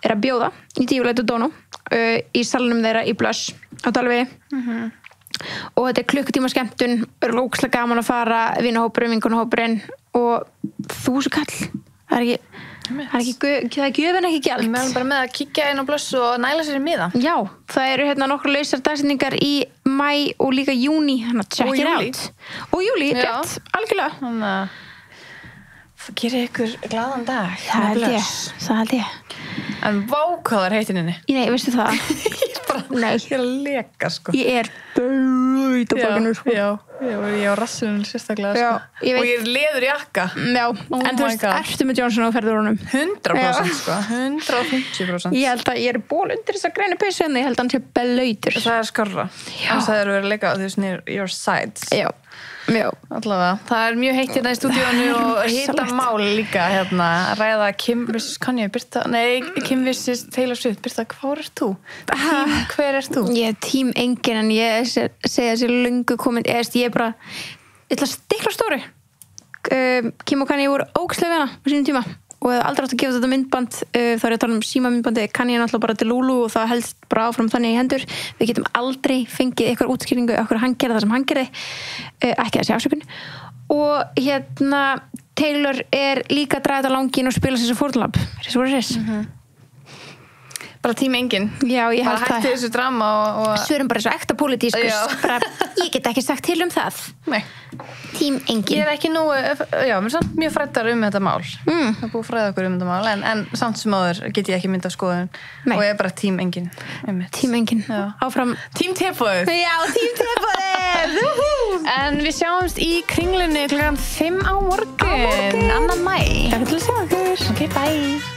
S1: að bjóða í Dífulæti og Dónó í salnum þeirra í Blush á Dalvegi og þetta klukkutíma skemmtun, ógeðslega gaman að fara vinahópurinn, vinkonahópurinn og 1000 kall það er gjöfin ekki gjald.
S2: Við erum bara með að kíkja inn á Blush og næla sér í miða.
S1: Já, það eru nokkru lausar dagsendingar í maí og líka júní, þannig að check it out. Og júlí, rétt, algjörlega.
S2: Þannig að það gerir ykkur glaðan dag.
S1: Það held ég.
S2: En vá hvað er heitinni?
S1: Nei, veistu það?
S2: Ég er að leka, sko.
S1: Ég blöð á bakinu, sko.
S2: Já, ég á rassinum sérstaklega, sko. Og ég leður jakka.
S1: Já, en þú veist, ertu með Johnson og ferður honum?
S2: 100%, sko. 150%.
S1: Ég held að ég ból undir þess að greina peysu en ég held að hann sé blöytur.
S2: Það skarra. Þannig að það eru verið að leika á því near your sides.
S1: Já.
S2: Allavega, það er mjög heitt hérna í stúdíónu og hita mál líka hérna, ræða Kim vs. Kanye Kim vs. Taylor Swift Birta, hvað ert þú? Hver ert þú?
S1: Ég tím engin en ég segja þessi löngu komin ég ætla að stikla stóru Kim og Kanye voru ógeðslega vina á sínum tíma og hefði aldrei átt að gefa þetta myndband þá er ég að tala um síma myndbandi Kanye náttúrulega bara til Lulu og það helst bara áfram þannig í hendur við getum aldrei fengið eitthvað útskýringu okkur hann gerði það sem hann gerði ekki þessi afsökun og Taylor líka að draga þetta langin og spila þessi fórnlamb
S2: bara tím engin
S1: já, ég held það
S2: bara hætti þessu drama og
S1: svörum bara þessu ekta pólitískus bara, ég get ekki sagt til um það
S2: nei
S1: tím engin
S2: ég ekki nú, já, mér er samt mjög fræddar þetta mál það búið fræða okkur þetta mál en samt sem áður get ég ekki mynd af skoðun og ég bara tím engin
S1: tím engin, áfram
S2: tím tepóð
S1: já, tím tepóð
S2: en við sjáumst í Kringlunni klukkan 5 á morgun 2. maí
S1: takk til að sjá okkur
S2: ok, bye